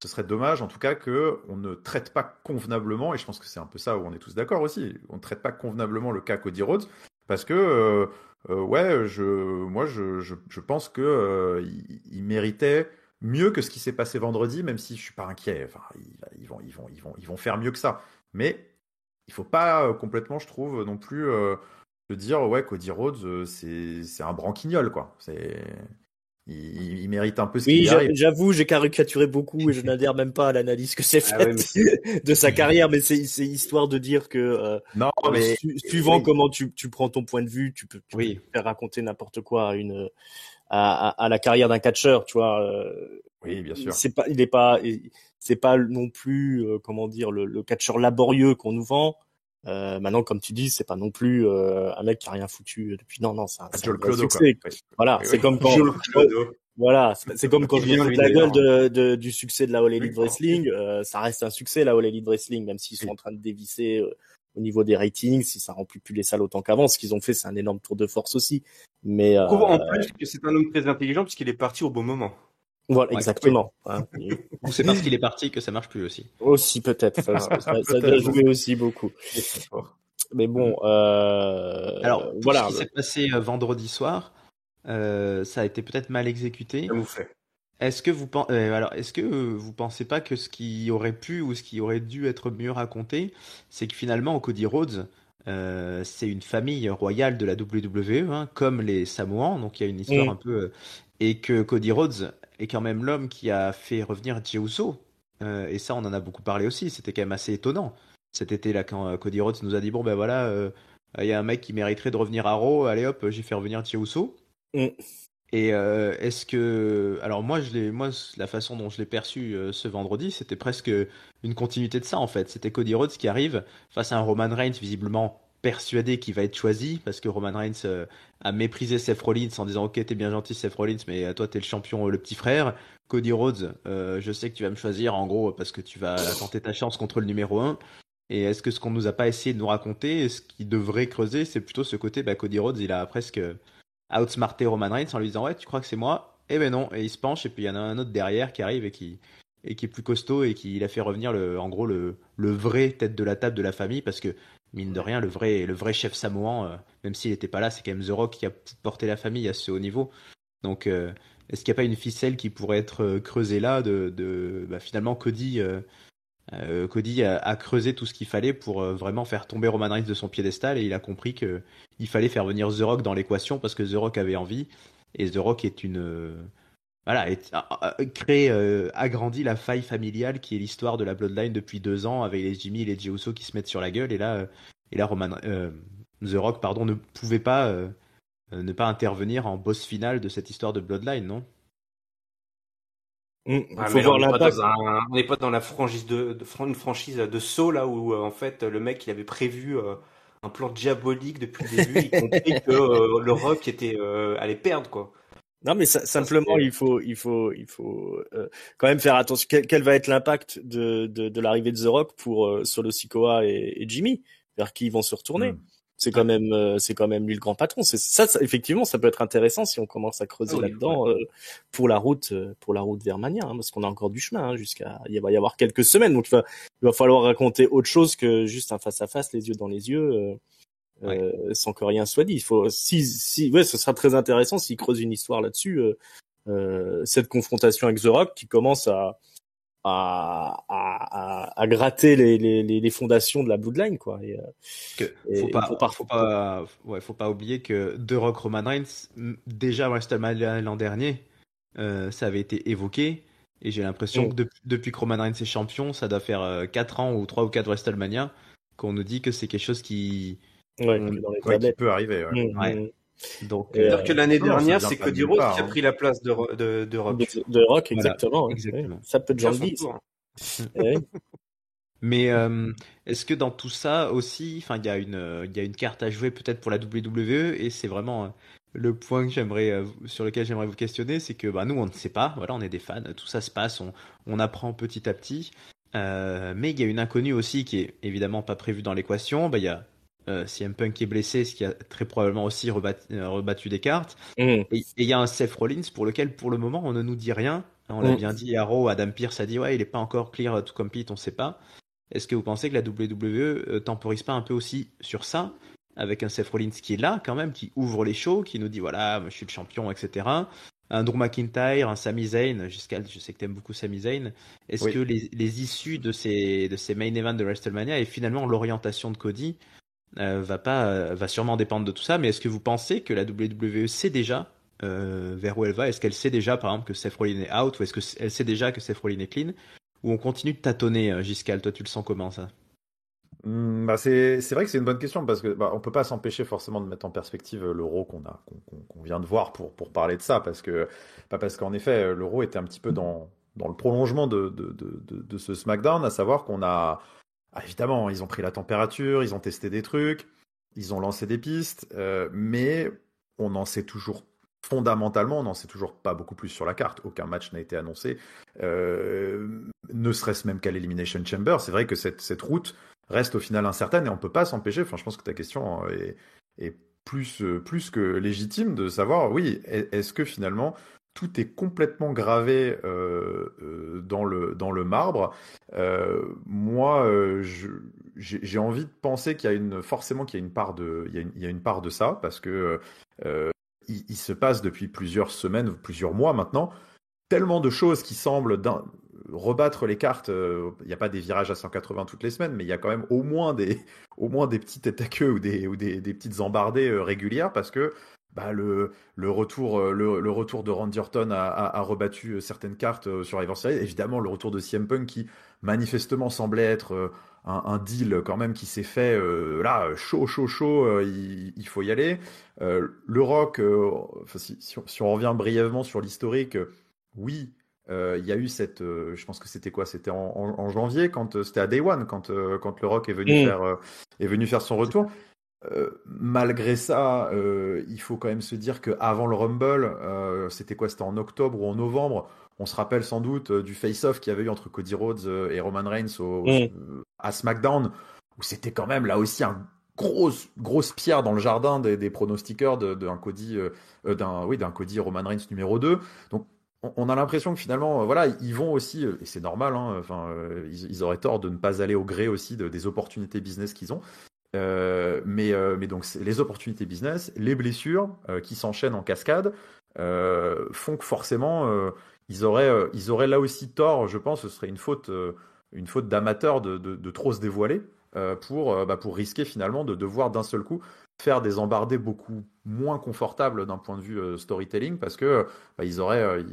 Ce serait dommage, en tout cas, qu'on ne traite pas convenablement, et je pense que c'est un peu ça où on est tous d'accord aussi, on ne traite pas convenablement le cas Cody Rhodes, parce que, je pense que il méritait mieux que ce qui s'est passé vendredi, même si je suis pas inquiet. Enfin, ils vont faire mieux que ça. Mais il faut pas complètement, je trouve, non plus se dire ouais, Cody Rhodes, c'est un branquignol, quoi. Il mérite un peu ce qui lui arrive. J'avoue, j'ai caricaturé beaucoup et je n'adhère même pas à l'analyse que c'est faite de sa carrière, mais c'est histoire de dire que non, mais suivant comment tu prends ton point de vue, tu peux faire raconter n'importe quoi à la carrière d'un catcheur, tu vois. Oui, bien sûr. C'est pas non plus comment dire le catcheur laborieux qu'on nous vend. Maintenant, comme tu dis, c'est pas non plus un mec qui a rien foutu depuis. Non, c'est un succès. Quoi. Voilà, c'est comme quand. Voilà, c'est comme quand je me fous de la gueule du succès de la All Elite Wrestling. Ça reste un succès la All Elite Wrestling, même s'ils sont en train de dévisser au niveau des ratings, si ça remplit plus les salles autant qu'avant. Ce qu'ils ont fait, c'est un énorme tour de force aussi. Mais en plus que c'est un homme très intelligent puisqu'il est parti au bon moment. Voilà, exactement. Ou c'est parce qu'il est parti que ça marche plus aussi. Aussi peut-être. Ça doit jouer aussi beaucoup. Mais bon, alors voilà. Ce qui s'est passé vendredi soir, ça a été peut-être mal exécuté. Est-ce que vous pensez pas que ce qui aurait pu ou ce qui aurait dû être mieux raconté, c'est que finalement Cody Rhodes, c'est une famille royale de la WWE, hein, comme les Samoans, donc il y a une histoire un peu, et que Cody Rhodes est quand même l'homme qui a fait revenir Jey Uso. Et ça, on en a beaucoup parlé aussi. C'était quand même assez étonnant cet été-là quand Cody Rhodes nous a dit bon ben voilà, il y a un mec qui mériterait de revenir à Raw. Allez hop, j'ai fait revenir Jey Uso. Mm. Et est-ce que, alors moi la façon dont je l'ai perçu ce vendredi, c'était presque une continuité de ça en fait. C'était Cody Rhodes qui arrive face à un Roman Reigns visiblement persuadé qu'il va être choisi parce que Roman Reigns a méprisé Seth Rollins en disant ok t'es bien gentil Seth Rollins mais toi t'es le champion le petit frère. Cody Rhodes, je sais que tu vas me choisir en gros parce que tu vas tenter ta chance contre le numéro 1. Et est-ce que ce qu'on nous a pas essayé de nous raconter, et ce qu'il devrait creuser, c'est plutôt ce côté, Cody Rhodes, il a presque outsmarté Roman Reigns en lui disant ouais tu crois que c'est moi? Eh ben non, et il se penche et puis il y en a un autre derrière qui arrive et qui est plus costaud et qui il a fait revenir en gros le vrai tête de la table de la famille parce que mine de rien le vrai chef samoan même s'il n'était pas là c'est quand même The Rock qui a porté la famille à ce haut niveau. Donc est-ce qu'il n'y a pas une ficelle qui pourrait être creusée là finalement Cody a creusé tout ce qu'il fallait pour vraiment faire tomber Roman Reigns de son piédestal et il a compris que il fallait faire venir The Rock dans l'équation parce que The Rock avait envie et The Rock est agrandit la faille familiale qui est l'histoire de la Bloodline depuis 2 ans avec les Jimmy et les Jey Uso qui se mettent sur la gueule et là The Rock ne pouvait pas ne pas intervenir en boss final de cette histoire de Bloodline, non? Il faut voir l'impact. On n'est pas dans la franchise une franchise de saut là où en fait le mec il avait prévu un plan diabolique depuis le début, y compris que le Rock allait perdre quoi. Non mais simplement il faut quand même faire attention. Quel va être l'impact de l'arrivée de The Rock pour Solo Sikoa et Jimmy, vers qui ils vont se retourner. C'est quand même lui le grand patron. Ça, effectivement, ça peut être intéressant si on commence à creuser là-dedans pour la route vers Mania, hein, parce qu'on a encore du chemin il va y avoir quelques semaines. Donc il va falloir raconter autre chose que juste un face à face, les yeux dans les yeux, sans que rien soit dit. Il faut ce sera très intéressant s'il creuse une histoire là-dessus. Cette confrontation avec The Rock qui commence à gratter les fondations de la Bloodline quoi. Faut pas oublier que The Rock Roman Reigns déjà à WrestleMania l'an dernier ça avait été évoqué et j'ai l'impression que depuis que Roman Reigns est champion ça doit faire 4 ans ou 3 ou 4 WrestleMania qu'on nous dit que c'est quelque chose qui peut arriver. Donc, c'est-à-dire que l'année dernière, c'est Cody Rhodes qui a pris la place de Rock. De Rock, exactement. Voilà, exactement. Ça peut être Jean Guy. Mais est-ce que dans tout ça aussi, il y a une carte à jouer peut-être pour la WWE et c'est vraiment le point que sur lequel j'aimerais vous questionner, c'est que nous on ne sait pas, voilà, on est des fans, tout ça se passe, on apprend petit à petit, mais il y a une inconnue aussi qui est évidemment pas prévue dans l'équation. Il y a CM Punk qui est blessé, ce qui a très probablement aussi rebattu des cartes. Et il y a un Seth Rollins pour lequel, pour le moment, on ne nous dit rien. On l'a bien dit à Raw, Adam Pearce a dit ouais, il est pas encore clear to compete, on sait pas. Est-ce que vous pensez que la WWE temporise pas un peu aussi sur ça, avec un Seth Rollins qui est là quand même, qui ouvre les shows, qui nous dit voilà, je suis le champion, etc. Un Drew McIntyre, un Sami Zayn, je sais que t'aimes beaucoup Sami Zayn. Est-ce que les issues de ces main events de WrestleMania et finalement l'orientation de Cody va sûrement dépendre de tout ça, mais est-ce que vous pensez que la WWE sait déjà vers où elle va? Est-ce qu'elle sait déjà par exemple que Seth Rollins est out, ou est-ce qu'elle sait déjà que Seth Rollins est clean, ou on continue de tâtonner? Giscal, toi tu le sens comment ça? C'est vrai que c'est une bonne question parce que on peut pas s'empêcher forcément de mettre en perspective l'Euro qu'on vient de voir pour parler de ça, parce qu'en effet l'Euro était un petit peu dans le prolongement de ce SmackDown, à savoir qu'on a évidemment, ils ont pris la température, ils ont testé des trucs, ils ont lancé des pistes, mais on n'en sait toujours pas beaucoup plus sur la carte. Aucun match n'a été annoncé, ne serait-ce même qu'à l'Elimination Chamber. C'est vrai que cette route reste au final incertaine et on ne peut pas s'empêcher. Enfin, je pense que ta question est plus que légitime de savoir, oui, est-ce que finalement tout est complètement gravé dans le marbre. Moi, j'ai envie de penser qu'il y a une part de ça, parce que il se passe depuis plusieurs semaines, plusieurs mois maintenant, tellement de choses qui semblent rebattre les cartes. Il n'y a pas des virages à 180 toutes les semaines, mais il y a quand même au moins des petits têtes à queue ou des petites embardées régulières, parce que le retour de Randy Orton a rebattu certaines cartes sur Survivor Series. Évidemment, le retour de CM Punk qui manifestement semblait être un deal quand même qui s'est fait là chaud, il faut y aller. Le Rock, si on revient brièvement sur l'historique, oui. Il y a eu je pense que c'était quoi? C'était en janvier quand c'était à Day One quand le Rock est venu faire son retour. Malgré ça, il faut quand même se dire qu'avant le Rumble, c'était quoi? C'était en octobre ou en novembre. On se rappelle sans doute du face-off qu'il y avait eu entre Cody Rhodes et Roman Reigns à SmackDown, où c'était quand même là aussi un grosse pierre dans le jardin des pronostiqueurs d'un Cody, d'un Cody Roman Reigns numéro 2. Donc on a l'impression que finalement, voilà, ils vont aussi, et c'est normal, hein, ils auraient tort de ne pas aller au gré aussi des opportunités business qu'ils ont. Mais donc les opportunités business, les blessures qui s'enchaînent en cascade font que forcément ils auraient là aussi tort, je pense, ce serait une faute d'amateur de trop se dévoiler pour risquer finalement de devoir d'un seul coup faire des embardées beaucoup moins confortables d'un point de vue storytelling parce que ils auraient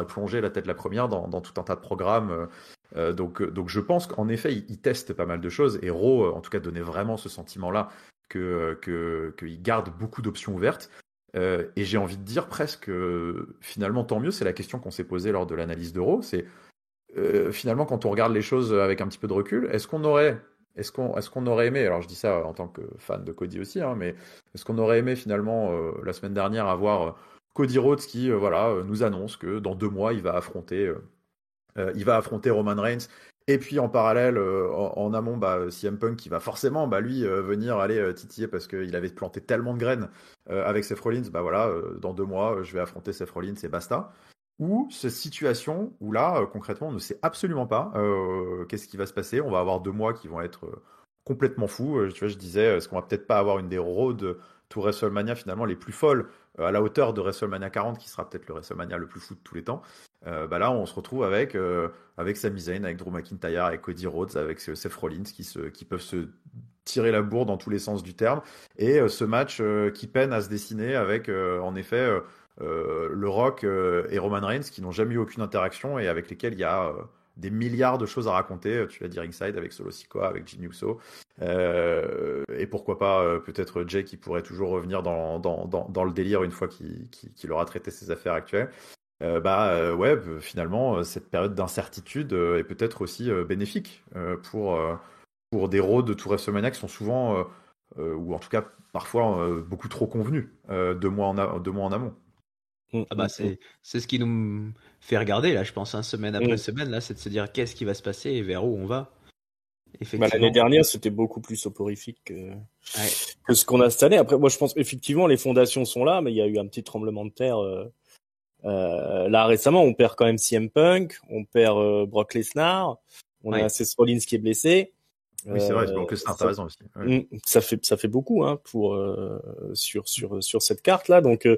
plongé la tête la première dans tout un tas de programmes. Donc je pense qu'en effet ils testent pas mal de choses et Raw en tout cas donnait vraiment ce sentiment-là qu'ils gardent beaucoup d'options ouvertes. Et j'ai envie de dire presque finalement tant mieux, c'est la question qu'on s'est posée lors de l'analyse de Raw, c'est finalement quand on regarde les choses avec un petit peu de recul, est-ce qu'on aurait aimé, alors je dis ça en tant que fan de Cody aussi, hein, mais est-ce qu'on aurait aimé finalement la semaine dernière avoir Cody Rhodes qui nous annonce que dans 2 mois il va affronter Roman Reigns, et puis en parallèle en amont CM Punk qui va forcément lui venir aller titiller parce qu'il avait planté tellement de graines avec Seth Rollins, dans 2 mois je vais affronter Seth Rollins et basta. Ou cette situation où là concrètement on ne sait absolument pas qu'est-ce qui va se passer. On va avoir 2 mois qui vont être complètement fous. Tu vois, je disais, est-ce qu'on va peut-être pas avoir une des roads to WrestleMania finalement les plus folles à la hauteur de WrestleMania 40 qui sera peut-être le WrestleMania le plus fou de tous les temps. Là on se retrouve avec Sami Zayn, avec Drew McIntyre, avec Cody Rhodes, avec Seth Rollins qui peuvent se tirer la bourre dans tous les sens du terme, et ce match qui peine à se dessiner avec en effet le Rock et Roman Reigns qui n'ont jamais eu aucune interaction et avec lesquels il y a des milliards de choses à raconter. Tu l'as dit ringside avec Solo Sikoa, avec Jey Uso, et pourquoi pas peut-être Jay qui pourrait toujours revenir dans le délire une fois qu'il aura traité ses affaires actuelles. Finalement cette période d'incertitude est peut-être aussi bénéfique pour des roads to WrestleMania qui sont souvent ou en tout cas parfois beaucoup trop convenus 2 mois en amont. C'est ce qui nous fait regarder là, je pense, semaine après semaine là, c'est de se dire qu'est-ce qui va se passer et vers où on va. L'année dernière, c'était beaucoup plus soporifique que ce qu'on a cette année. Après, moi, je pense effectivement les fondations sont là, mais il y a eu un petit tremblement de terre. Là récemment, on perd quand même CM Punk, on perd Brock Lesnar, on a Seth Rollins qui est blessé. Oui, c'est vrai, Brock Lesnar, t'as raison aussi. Ouais. Ça fait beaucoup pour sur cette carte là. Donc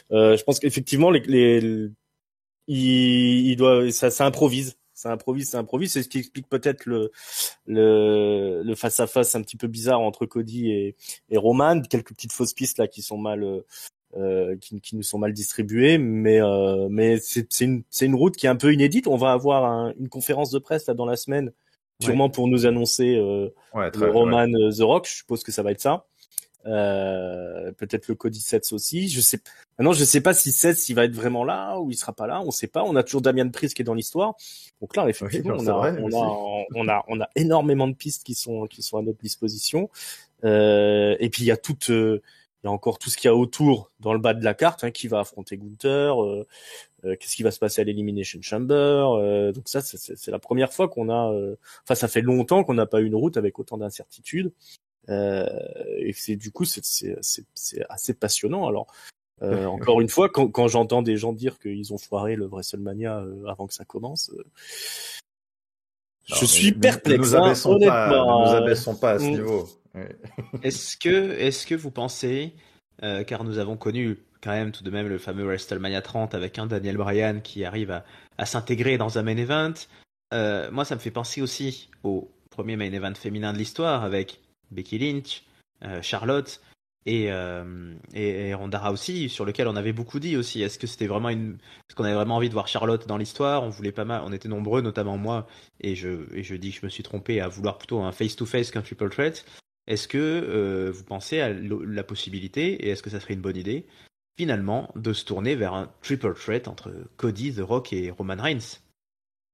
je pense qu'effectivement ça improvise. Ça improvise. C'est ce qui explique peut-être le face à face un petit peu bizarre entre Cody et Roman. Quelques petites fausses pistes là qui sont mal qui nous sont mal distribuées, mais c'est une route qui est un peu inédite. On va avoir une conférence de presse là dans la semaine, sûrement pour nous annoncer le Roman The Rock. Je suppose que ça va être ça. Peut-être le Cody Seth aussi. Je sais pas si Seth il va être vraiment là ou il sera pas là. On sait pas. On a toujours Damian Priest qui est dans l'histoire. Donc là, effectivement, on a énormément de pistes qui sont à notre disposition. Et puis il y a encore tout ce qu'il y a autour dans le bas de la carte, qui va affronter Gunther, qu'est-ce qui va se passer à l'Elimination Chamber. Donc ça, c'est la première fois qu'on a... ça fait longtemps qu'on n'a pas eu une route avec autant d'incertitudes. Et du coup, c'est assez passionnant. Alors, encore une fois, quand j'entends des gens dire qu'ils ont foiré le WrestleMania avant que ça commence... je suis perplexe. Ne nous abaissons pas à ce niveau. Ouais. Est-ce que vous pensez, car nous avons connu quand même tout de même le fameux WrestleMania 30 avec un Daniel Bryan qui arrive à s'intégrer dans un main event, moi ça me fait penser aussi au premier main event féminin de l'histoire avec Becky Lynch, Charlotte. et Ronda Rousey, sur lequel on avait beaucoup dit aussi. Est-ce que c'était vraiment est-ce qu'on avait vraiment envie de voir Charlotte dans l'histoire? On voulait pas mal, on était nombreux, notamment moi, et je dis que je me suis trompé à vouloir plutôt un face-to-face qu'un triple threat. Est-ce que vous pensez à la possibilité, et est-ce que ça serait une bonne idée, finalement, de se tourner vers un triple threat entre Cody, The Rock et Roman Reigns?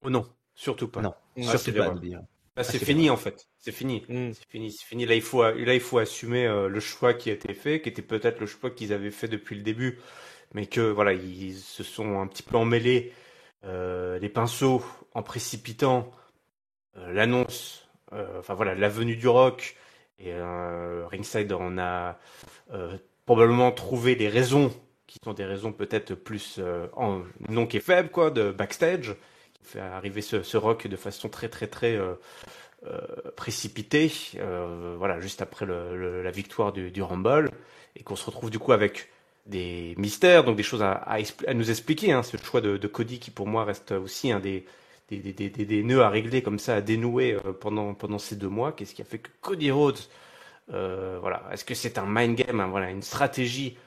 Oh non, surtout pas. Non, Ah, surtout c'est pas, l'erreur. de dire. Là, c'est c'est fini l'erreur. en fait. C'est fini. Mm. C'est fini. Là, il faut assumer le choix qui a été fait, qui était peut-être le choix qu'ils avaient fait depuis le début, mais que voilà, ils se sont un petit peu emmêlés les pinceaux en précipitant l'annonce, enfin voilà, la venue du Rock. Et Ringside en a probablement trouvé les raisons, qui sont des raisons peut-être plus non qui est faible quoi, de backstage, qui fait arriver ce Rock de façon très très très précipitée, voilà, juste après la victoire du Rumble, et qu'on se retrouve du coup avec des mystères, donc des choses à nous expliquer. Hein, ce choix de Cody qui pour moi reste aussi un des nœuds à régler comme ça, à dénouer pendant ces 2 mois. Qu'est-ce qui a fait que Cody Rhodes, voilà, est-ce que c'est un mind game, hein, voilà, une stratégie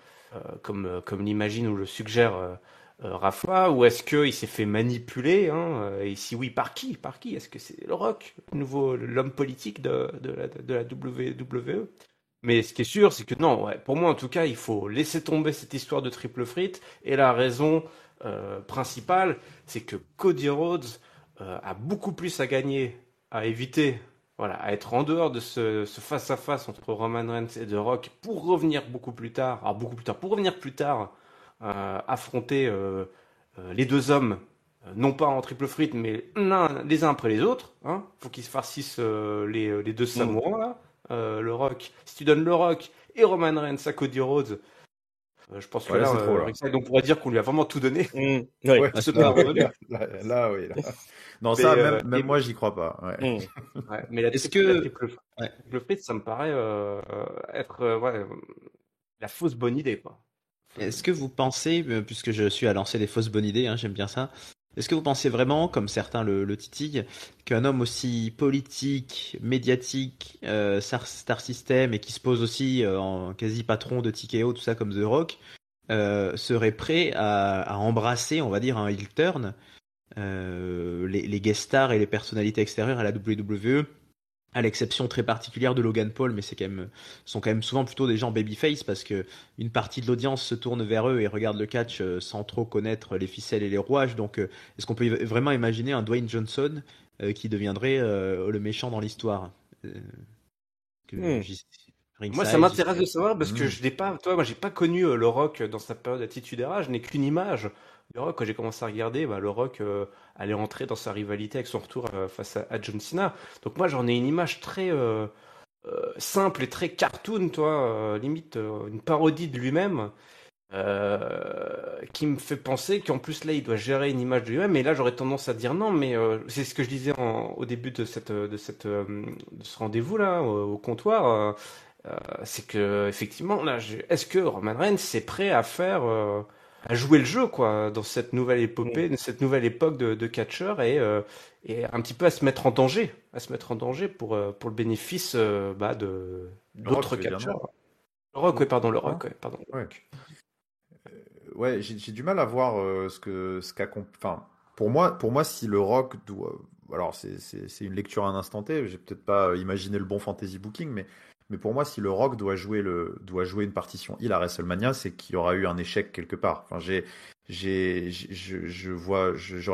comme l'imagine ou le suggère Rafa, ou est-ce qu'il s'est fait manipuler, hein, et si oui, par qui? Par qui? Est-ce que c'est le Rock, l'homme politique de la WWE? Mais ce qui est sûr, c'est que non, ouais, pour moi en tout cas, il faut laisser tomber cette histoire de triple threat. Et la raison principale, c'est que Cody Rhodes a beaucoup plus à gagner, à éviter, voilà, à être en dehors de ce face-à-face entre Roman Reigns et The Rock pour revenir beaucoup plus tard, alors beaucoup plus tard, pour revenir plus tard, affronter les deux hommes, non pas en triple threat, mais les uns après les autres. Hein. Faut qu'ils se farcissent les deux Mm. Samoans là. Le Rock, si tu donnes le Rock et Roman Reigns à Cody Rhodes, je pense que Ouais, là, là, c'est trop, là. Ringside, on pourrait dire qu'on lui a vraiment tout donné Mm. Ouais. Ouais, à ce là, moment oui, donné. là, oui, là. Non, Mais, ça, même moi, j'y crois pas. Ouais. Mm. mais la Est-ce triple, la que triple, ouais. triple threat, ça me paraît être ouais, la fausse bonne idée, quoi. Est-ce que vous pensez, puisque je suis à lancer des fausses bonnes idées, hein, j'aime bien ça, est-ce que vous pensez vraiment, comme certains le titillent, qu'un homme aussi politique, médiatique, star system, et qui se pose aussi en quasi patron de TKO, tout ça comme The Rock, serait prêt à embrasser, on va dire, un heel turn, les guest stars et les personnalités extérieures à la WWE, à l'exception très particulière de Logan Paul, mais sont quand même souvent plutôt des gens babyface parce que une partie de l'audience se tourne vers eux et regarde le catch sans trop connaître les ficelles et les rouages. Donc, est-ce qu'on peut vraiment imaginer un Dwayne Johnson qui deviendrait le méchant dans l'histoire? Mm. Moi, ça Ringside, m'intéresse de savoir parce que Mm. je n'ai pas, toi, moi, j'ai pas connu le Rock dans sa période attitudera. Je n'ai qu'une image du Rock quand j'ai commencé à regarder. Bah, le Rock allait entrer dans sa rivalité avec son retour face à John Cena. Donc moi, j'en ai une image très simple et très cartoon, toi, limite une parodie de lui-même, qui me fait penser qu'en plus là, il doit gérer une image de lui-même. Et là, j'aurais tendance à dire non, mais c'est ce que je disais au début de ce rendez-vous là au comptoir. C'est que effectivement là, est-ce que Roman Reigns est prêt à faire à jouer le jeu quoi dans cette nouvelle épopée, Mm. dans cette nouvelle époque de catcheur et un petit peu à se mettre en danger pour le bénéfice bah, de Le Rock, d'autres tu veux dire, non? catcheurs. Le Rock, ouais, pardon, le Non? Rock, ouais, pardon. Ouais. Ouais, j'ai du mal à voir enfin, pour moi, si le Rock doit, alors c'est une lecture à un instant T, j'ai peut-être pas imaginé le bon fantasy booking, mais pour moi, si le Rock doit jouer une partition il à WrestleMania, c'est qu'il y aura eu un échec quelque part. Enfin, j'aurais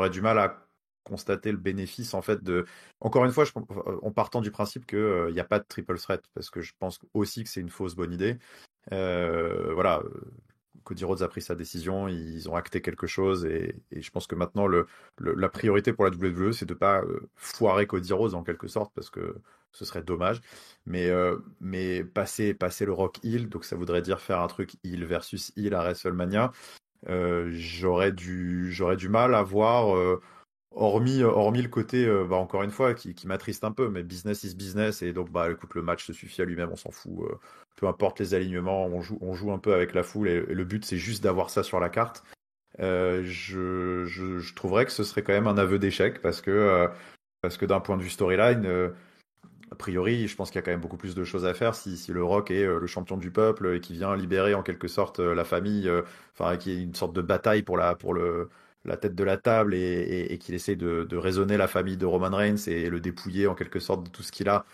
du mal à constater le bénéfice en fait encore une fois, en partant du principe que il n'y a pas de triple threat, parce que je pense aussi que c'est une fausse bonne idée. Voilà. Cody Rhodes a pris sa décision, ils ont acté quelque chose et je pense que maintenant la priorité pour la WWE c'est de pas foirer Cody Rhodes en quelque sorte parce que ce serait dommage. Mais passer le Rock heel, donc ça voudrait dire faire un truc heel versus heel à WrestleMania. J'aurais du mal à voir. Hormis le côté, bah, encore une fois, qui m'attriste un peu, mais business is business, et donc, bah, écoute, le match se suffit à lui-même, on s'en fout. Peu importe les alignements, on joue un peu avec la foule, et le but, c'est juste d'avoir ça sur la carte. Je trouverais que ce serait quand même un aveu d'échec, parce que d'un point de vue storyline, priori, je pense qu'il y a quand même beaucoup plus de choses à faire si le Rock est le champion du peuple et qui vient libérer en quelque sorte la famille, enfin, qui est une sorte de bataille pour la tête de la table et qu'il essaie de raisonner la famille de Roman Reigns et le dépouiller en quelque sorte de tout ce qu'il a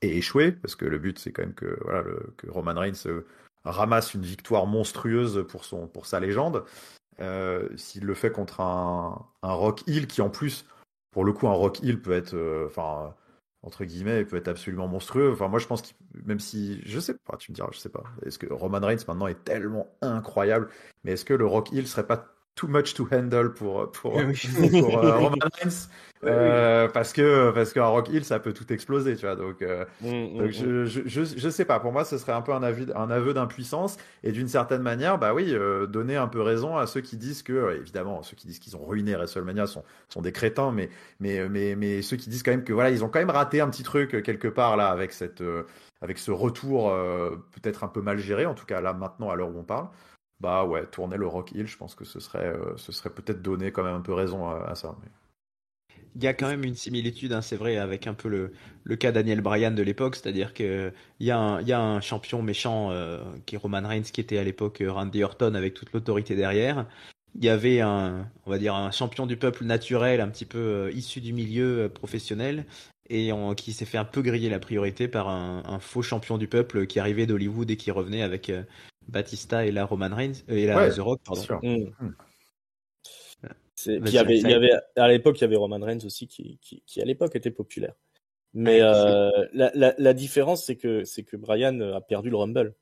et échouer, parce que le but c'est quand même que, voilà, que Roman Reigns ramasse une victoire monstrueuse pour sa légende. S'il le fait contre un Rock Hill qui en plus, pour le coup, un Rock Hill peut être, enfin, entre guillemets, il peut être absolument monstrueux. Enfin, moi je pense qu'il, même si, je sais pas, tu me diras, je sais pas, est-ce que Roman Reigns maintenant est tellement incroyable, mais est-ce que le Rock Hill serait pas too much to handle pour Roman Reigns, parce qu'un Rock Hill ça peut tout exploser, tu vois, donc je sais pas, pour moi ce serait un peu un aveu d'impuissance et d'une certaine manière, bah oui, donner un peu raison à ceux qui disent que, évidemment, ceux qui disent qu'ils ont ruiné WrestleMania sont des crétins, mais ceux qui disent quand même que voilà, ils ont quand même raté un petit truc quelque part là avec avec ce retour peut-être un peu mal géré, en tout cas là maintenant à l'heure où on parle. Bah ouais, tourner le Rock Hill, je pense que ce serait peut-être donner quand même un peu raison à ça. Mais... Il y a quand même une similitude, hein, c'est vrai, avec un peu le cas Daniel Bryan de l'époque, c'est-à-dire que il y a un champion méchant qui est Roman Reigns, qui était à l'époque Randy Orton avec toute l'autorité derrière. Il y avait on va dire un champion du peuple naturel, un petit peu issu du milieu professionnel, et qui s'est fait un peu griller la priorité par un faux champion du peuple qui arrivait d'Hollywood et qui revenait avec Batista et la Roman Reigns et la The Rock, pardon. Sûr. Puis il y avait à l'époque il y avait Roman Reigns aussi qui à l'époque était populaire. Mais la différence c'est que Bryan a perdu le Rumble.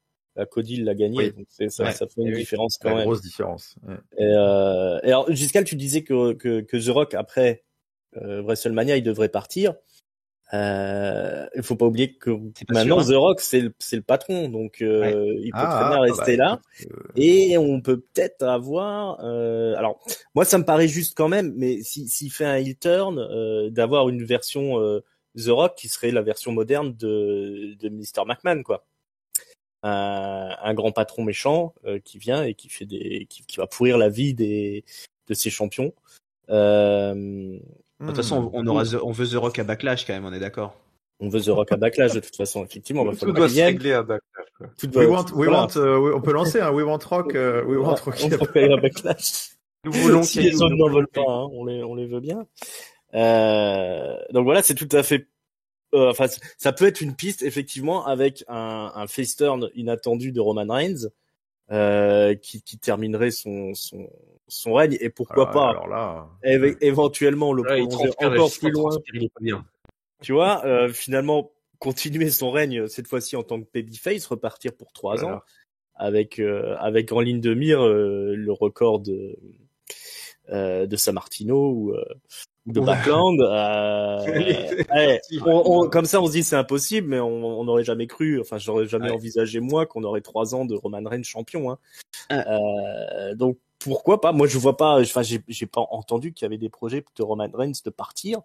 Cody l'a gagné, oui. Donc ça fait une différence quand même. Grosse différence. Ouais. Et alors Giscal, tu disais que The Rock après WrestleMania il devrait partir. Il faut pas oublier que maintenant The Rock c'est le patron, donc il peut très bien rester là. Et on peut peut-être avoir. Alors moi ça me paraît juste quand même, mais s'il fait un heel turn, d'avoir une version The Rock qui serait la version moderne de Mr. McMahon, quoi. Un grand patron méchant qui vient et qui fait qui va pourrir la vie de ses champions. De toute façon, on veut The Rock à Backlash quand même, on est d'accord. On veut The Rock à Backlash de toute façon, effectivement. Tout doit se régler à Backlash. On peut lancer un We Want Rock. We Want Rock à Backlash. Nous voulons si les autres n'en veulent pas, hein, on les veut bien. Donc voilà, c'est tout à fait. Enfin, ça peut être une piste effectivement avec un face turn inattendu de Roman Reigns qui terminerait son règne, et pourquoi pas alors là, éventuellement le prolonger encore plus loin. Il est pas bien. Tu vois, finalement continuer son règne cette fois-ci en tant que babyface, repartir pour 3 ans avec en ligne de mire le record de Sammartino ou de Backlund. Comme ça on se dit c'est impossible, mais on n'aurait jamais cru, enfin j'aurais jamais envisagé moi qu'on aurait 3 ans de Roman Reigns champion, hein. Donc pourquoi pas. Moi je vois pas, enfin j'ai pas entendu qu'il y avait des projets de Roman Reigns de partir.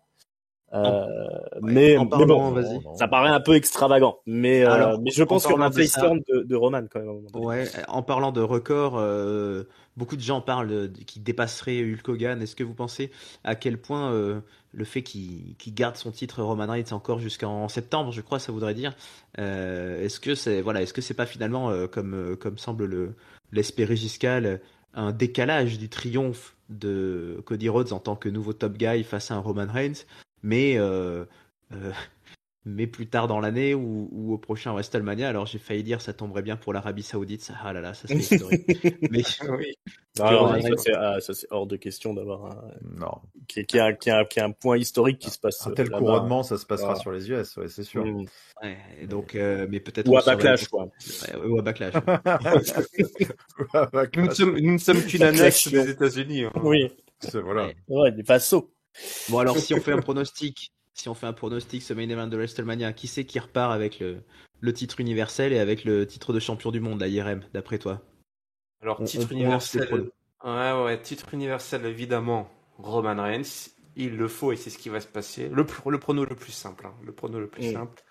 Mais bon, vas-y. Ça paraît un peu extravagant, mais je pense qu'il y aura un face turn de Roman quand même. Ouais, en parlant de record, beaucoup de gens parlent qui dépasserait Hulk Hogan. Est-ce que vous pensez à quel point le fait qu'il garde son titre Roman Reigns encore jusqu'en septembre, je crois, ça voudrait dire, est-ce que c'est pas finalement comme semble l'espérer Giscal, un décalage du triomphe de Cody Rhodes en tant que nouveau top guy face à un Roman Reigns, mais plus tard dans l'année ou au prochain WrestleMania. Alors j'ai failli dire ça tomberait bien pour l'Arabie Saoudite, ça, ah là là, ça serait historique. Mais oui. Ça c'est hors de question d'avoir qui a un point historique qui se passe. Un tel couronnement, ça se passera sur les US, ouais, c'est sûr. Ouais, donc mais peut-être ou à Backlash, quoi. Ou à Backlash. Nous ne sommes qu'une annexe des États-Unis. Hein. Oui. Voilà. Ouais, des vassaux. Bon alors si on fait un pronostic ce main event de WrestleMania, qui c'est qui repart avec le titre universel et avec le titre de champion du monde, la IRM, d'après toi? Alors titre universel. Ouais, titre universel évidemment, Roman Reigns, il le faut et c'est ce qui va se passer. Le prono le plus simple, hein. Le prono le plus simple.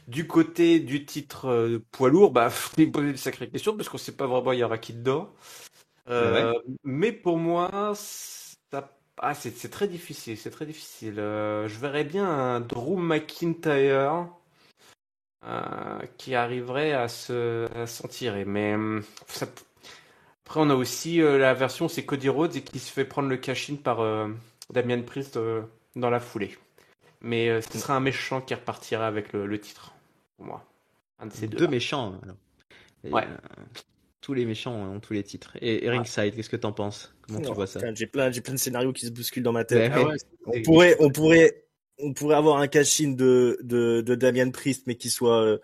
Du côté du titre poids lourd, il pose une sacrée question parce qu'on sait pas vraiment il y aura qui dedans. Mais pour moi, c'est très difficile, Je verrais bien un Drew McIntyre qui arriverait à s'en tirer. Mais après, on a aussi la version, c'est Cody Rhodes et qui se fait prendre le cash-in par Damian Priest dans la foulée. Mais ce sera un méchant qui repartira avec le titre, pour moi. Un de ces deux. Deux méchants. Alors. Et, Ouais. tous les méchants ont tous les titres. Et Ringside, qu'est-ce que t'en penses? Comment tu vois ça? Putain, j'ai plein de scénarios qui se bousculent dans ma tête. Ouais. On pourrait avoir un cash-in de Damian Priest, mais qui soit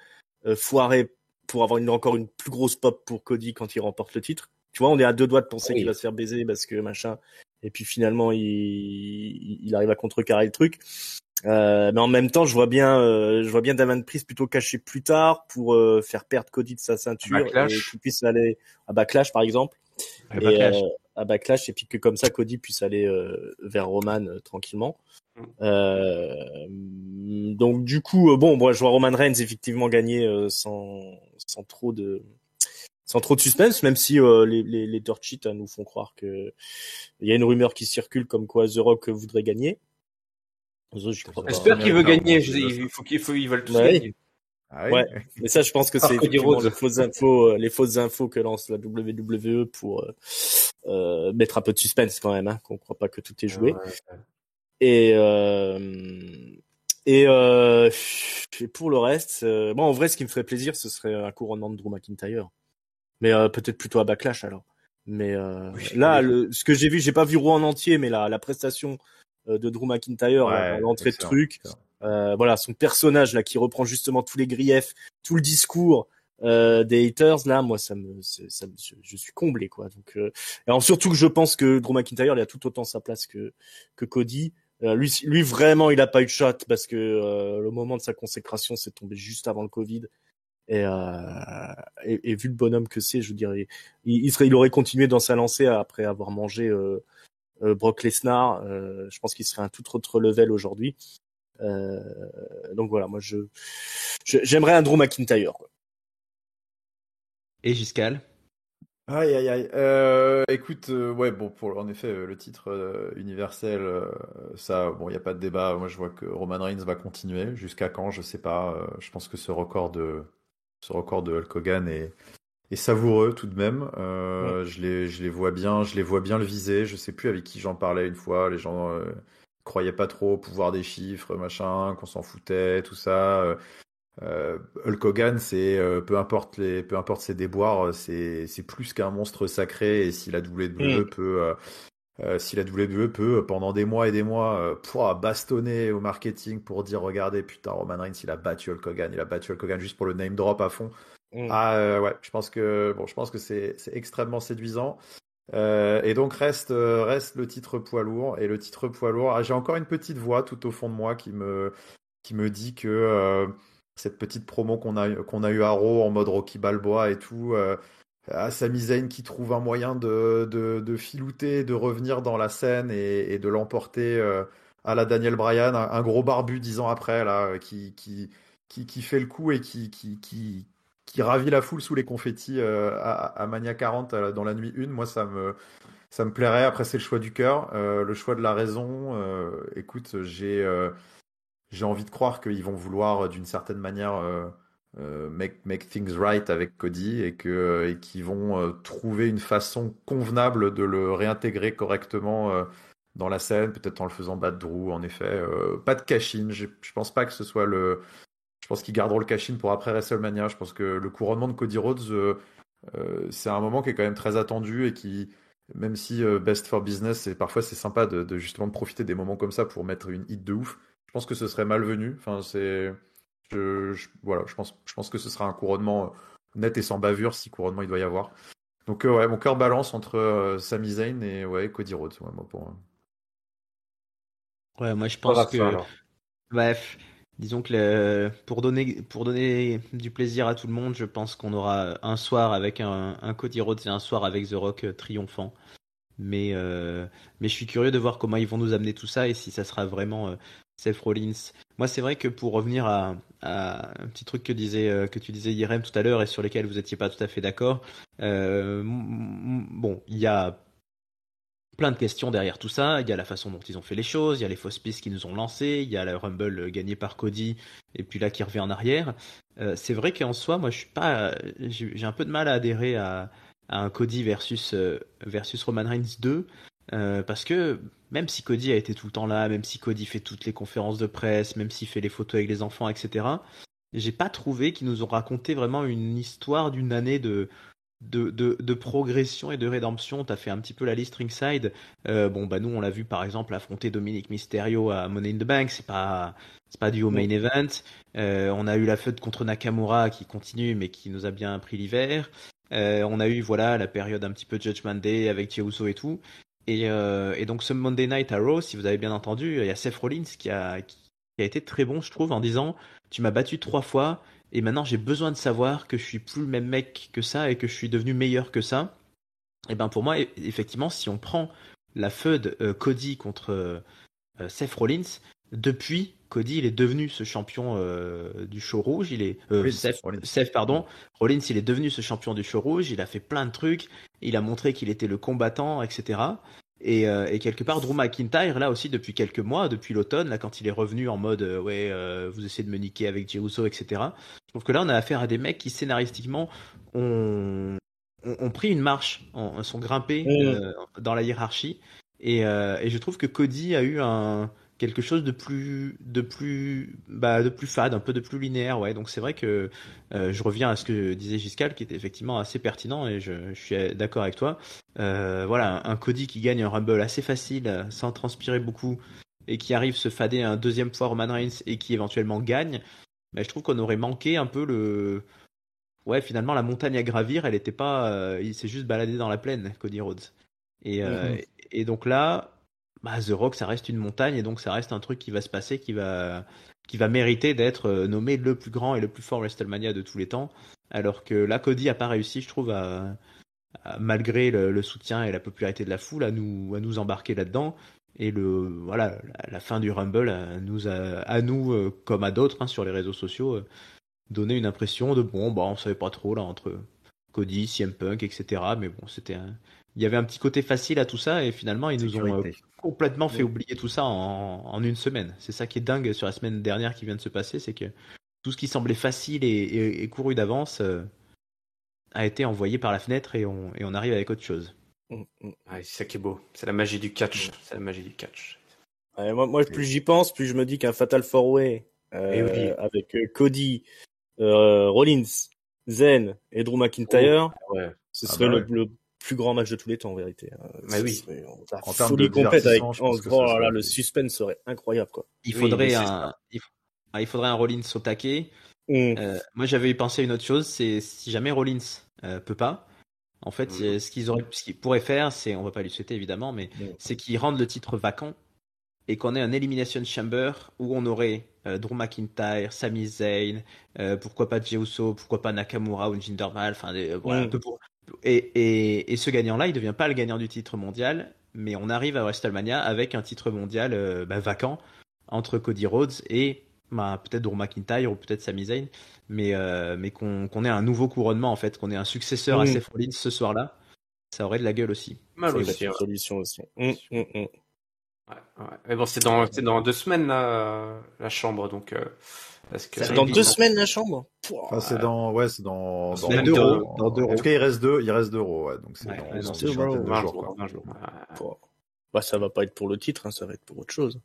foiré pour avoir encore une plus grosse pop pour Cody quand il remporte le titre. Tu vois, on est à 2 doigts de penser qu'il va se faire baiser parce que machin. Et puis finalement, il arrive à contrecarrer le truc. Mais en même temps, je vois bien Damian Priest plutôt caché plus tard pour faire perdre Cody de sa ceinture et qu'il puisse aller à Backlash par exemple. À Backlash et puis que comme ça Cody puisse aller vers Roman tranquillement. Donc du coup, moi je vois Roman Reigns effectivement gagner sans trop de suspense, même si les dirt sheets nous font croire que il y a une rumeur qui circule comme quoi The Rock voudrait gagner. J'espère qu'il veut gagner. Ils veulent tous gagner. Ah oui. Ouais, mais ça, je pense que c'est effectivement les fausses infos que lance la WWE pour mettre un peu de suspense quand même, hein, qu'on croit pas que tout est joué. Et pour le reste, bon, en vrai, ce qui me ferait plaisir, ce serait un couronnement de Drew McIntyre, mais peut-être plutôt à Backlash alors. Mais ce que j'ai vu, j'ai pas vu Raw en entier, mais la prestation de Drew McIntyre à l'entrée de truc. Voilà, son personnage là qui reprend justement tous les griefs, tout le discours des haters là, moi je suis comblé quoi. Donc alors surtout que je pense que Drew McIntyre il a tout autant sa place que Cody. Lui vraiment il a pas eu de shot parce que le moment de sa consécration c'est tombé juste avant le Covid et vu le bonhomme que c'est, je veux dire il aurait continué dans sa lancée après avoir mangé Brock Lesnar. Je pense qu'il serait un tout autre level aujourd'hui. Donc voilà, moi j'aimerais un Drew McIntyre quoi. Et Giscal? Aïe. Écoute, en effet, le titre universel, ça, bon, il y a pas de débat. Moi, je vois que Roman Reigns va continuer jusqu'à quand, je sais pas. Je pense que ce record de Hulk Hogan est savoureux tout de même. Je les vois bien le viser. Je sais plus avec qui j'en parlais une fois. Les gens croyaient pas trop au pouvoir des chiffres, machin, qu'on s'en foutait, tout ça. Hulk Hogan, c'est peu importe ses déboires, c'est plus qu'un monstre sacré. Et si la WWE peut pendant des mois et des mois bastonner au marketing pour dire regardez putain Roman Reigns il a battu Hulk Hogan juste pour le name drop à fond. Je pense que c'est extrêmement séduisant. Et donc reste le titre poids lourd. Et le titre poids lourd, j'ai encore une petite voix tout au fond de moi qui me dit que cette petite promo qu'on a eu à Raw en mode Rocky Balboa et tout, Sami Zayn qui trouve un moyen de filouter, de revenir dans la scène et de l'emporter à la Daniel Bryan, un gros barbu 10 ans après là, qui fait le coup et qui ravit la foule sous les confettis à Mania 40 dans la nuit 1. Moi ça me plairait. Après c'est le choix du cœur, le choix de la raison. Écoute, j'ai envie de croire qu'ils vont vouloir d'une certaine manière make things right avec Cody et qu'ils vont trouver une façon convenable de le réintégrer correctement dans la scène, peut-être en le faisant battre Drew, en effet. Pas de cash-in, je pense pas que ce soit je pense qu'ils garderont le cash-in pour après WrestleMania. Je pense que le couronnement de Cody Rhodes, c'est un moment qui est quand même très attendu et qui, même si best for business, et parfois c'est sympa de justement de profiter des moments comme ça pour mettre une hit de ouf. Je pense que ce serait malvenu. Enfin, je pense que ce sera un couronnement net et sans bavure si couronnement il doit y avoir. Donc mon cœur balance entre Sami Zayn et Cody Rhodes. Ouais, Moi je pense que bref, disons que pour donner du plaisir à tout le monde, je pense qu'on aura un soir avec un Cody Rhodes et un soir avec The Rock triomphant. Mais je suis curieux de voir comment ils vont nous amener tout ça et si ça sera vraiment Seth Rollins. Moi, c'est vrai que pour revenir à un petit truc que tu disais Yerem tout à l'heure et sur lesquels vous étiez pas tout à fait d'accord. Bon, il y a plein de questions derrière tout ça. Il y a la façon dont ils ont fait les choses, il y a les fausses pistes qu'ils nous ont lancées, il y a le Rumble gagné par Cody et puis là qui revient en arrière. C'est vrai qu'en soi, moi je suis pas, j'ai un peu de mal à adhérer à un Cody versus Roman Reigns 2 parce que même si Cody a été tout le temps là, même si Cody fait toutes les conférences de presse, même s'il fait les photos avec les enfants, etc. J'ai pas trouvé qu'ils nous ont raconté vraiment une histoire d'une année de progression et de rédemption. T'as fait un petit peu la liste ringside. Bon, bah nous, on l'a vu par exemple affronter Dominic Mysterio à Money in the Bank. C'est pas dû au main event. On a eu la feud contre Nakamura qui continue, mais qui nous a bien pris l'hiver. On a eu voilà la période un petit peu Judgment Day avec Jey Uso et tout. Et donc ce Monday Night à Raw, si vous avez bien entendu, il y a Seth Rollins qui a été très bon, je trouve, en disant tu m'as battu 3 fois. Et maintenant, j'ai besoin de savoir que je suis plus le même mec que ça et que je suis devenu meilleur que ça. Et ben pour moi, effectivement, si on prend la feud Cody contre Seth Rollins, depuis Cody, il est devenu ce champion du show rouge. Il est Seth, pardon. Rollins, il est devenu ce champion du show rouge. Il a fait plein de trucs. Il a montré qu'il était le combattant, etc. Et quelque part, Drew McIntyre, là aussi, depuis quelques mois, depuis l'automne, là, quand il est revenu en mode vous essayez de me niquer avec Jey Uso, etc. Je trouve que là, on a affaire à des mecs qui, scénaristiquement, ont pris une marche, sont grimpés dans la hiérarchie. Et je trouve que Cody a eu quelque chose de plus fade, un peu de plus linéaire, ouais. Donc c'est vrai que je reviens à ce que disait Giscal, qui était effectivement assez pertinent, et je suis d'accord avec toi. Voilà, un Cody qui gagne un Rumble assez facile, sans transpirer beaucoup, et qui arrive se fader un deuxième fois Roman Reigns et qui éventuellement gagne. Mais je trouve qu'on aurait manqué un peu ouais, finalement la montagne à gravir, elle était pas, il s'est juste baladé dans la plaine, Cody Rhodes. Et donc là, bah, The Rock, ça reste une montagne, et donc ça reste un truc qui va se passer, qui va mériter d'être nommé le plus grand et le plus fort WrestleMania de tous les temps. Alors que là, Cody a pas réussi, je trouve, malgré le soutien et la popularité de la foule, à nous embarquer là-dedans. Et voilà, la fin du Rumble nous a, comme à d'autres, hein, sur les réseaux sociaux, donné une impression de on savait pas trop là entre Cody, CM Punk, etc. Mais bon, il y avait un petit côté facile à tout ça, et finalement ils nous ont complètement fait oublier tout ça en une semaine. C'est ça qui est dingue sur la semaine dernière qui vient de se passer, c'est que tout ce qui semblait facile et couru d'avance a été envoyé par la fenêtre, et on arrive avec autre chose. Ouais, c'est ça qui est beau. C'est la magie du catch. C'est la magie du catch. Ouais, moi, plus j'y pense, plus je me dis qu'un Fatal 4-Way avec Cody, Rollins, Zen et Drew McIntyre, ce serait le plus grand match de tous les temps, en vérité. Mais oui. En termes de complète avec divertissement, le suspense serait incroyable, quoi. Il faudrait un Rollins au taquet. Moi, j'avais pensé à une autre chose, c'est si jamais Rollins peut pas. En fait, ce qu'ils pourraient faire, c'est, on va pas lui souhaiter évidemment, mais c'est qu'ils rendent le titre vacant et qu'on ait un Elimination Chamber où on aurait Drew McIntyre, Sami Zayn, pourquoi pas Jey Uso, pourquoi pas Nakamura ou Jinder Mahal, enfin voilà, un peu pour. Et ce gagnant-là, il devient pas le gagnant du titre mondial, mais on arrive à WrestleMania avec un titre mondial vacant entre Cody Rhodes et peut-être Drew McIntyre ou peut-être Sami Zayn, mais qu'on ait un nouveau couronnement, en fait, qu'on ait un successeur à Seth Rollins ce soir-là, ça aurait de la gueule aussi. C'est une solution aussi. Ouais. Mais bon, c'est dans 2 semaines la chambre, donc. C'est dans 2 semaines la chambre. Enfin, c'est dans 2 euros. En tout cas, il reste 2 euros, ouais. Donc c'est dans 20 jours. 20 jours. Bah, ça va pas être pour le titre, hein, ça va être pour autre chose.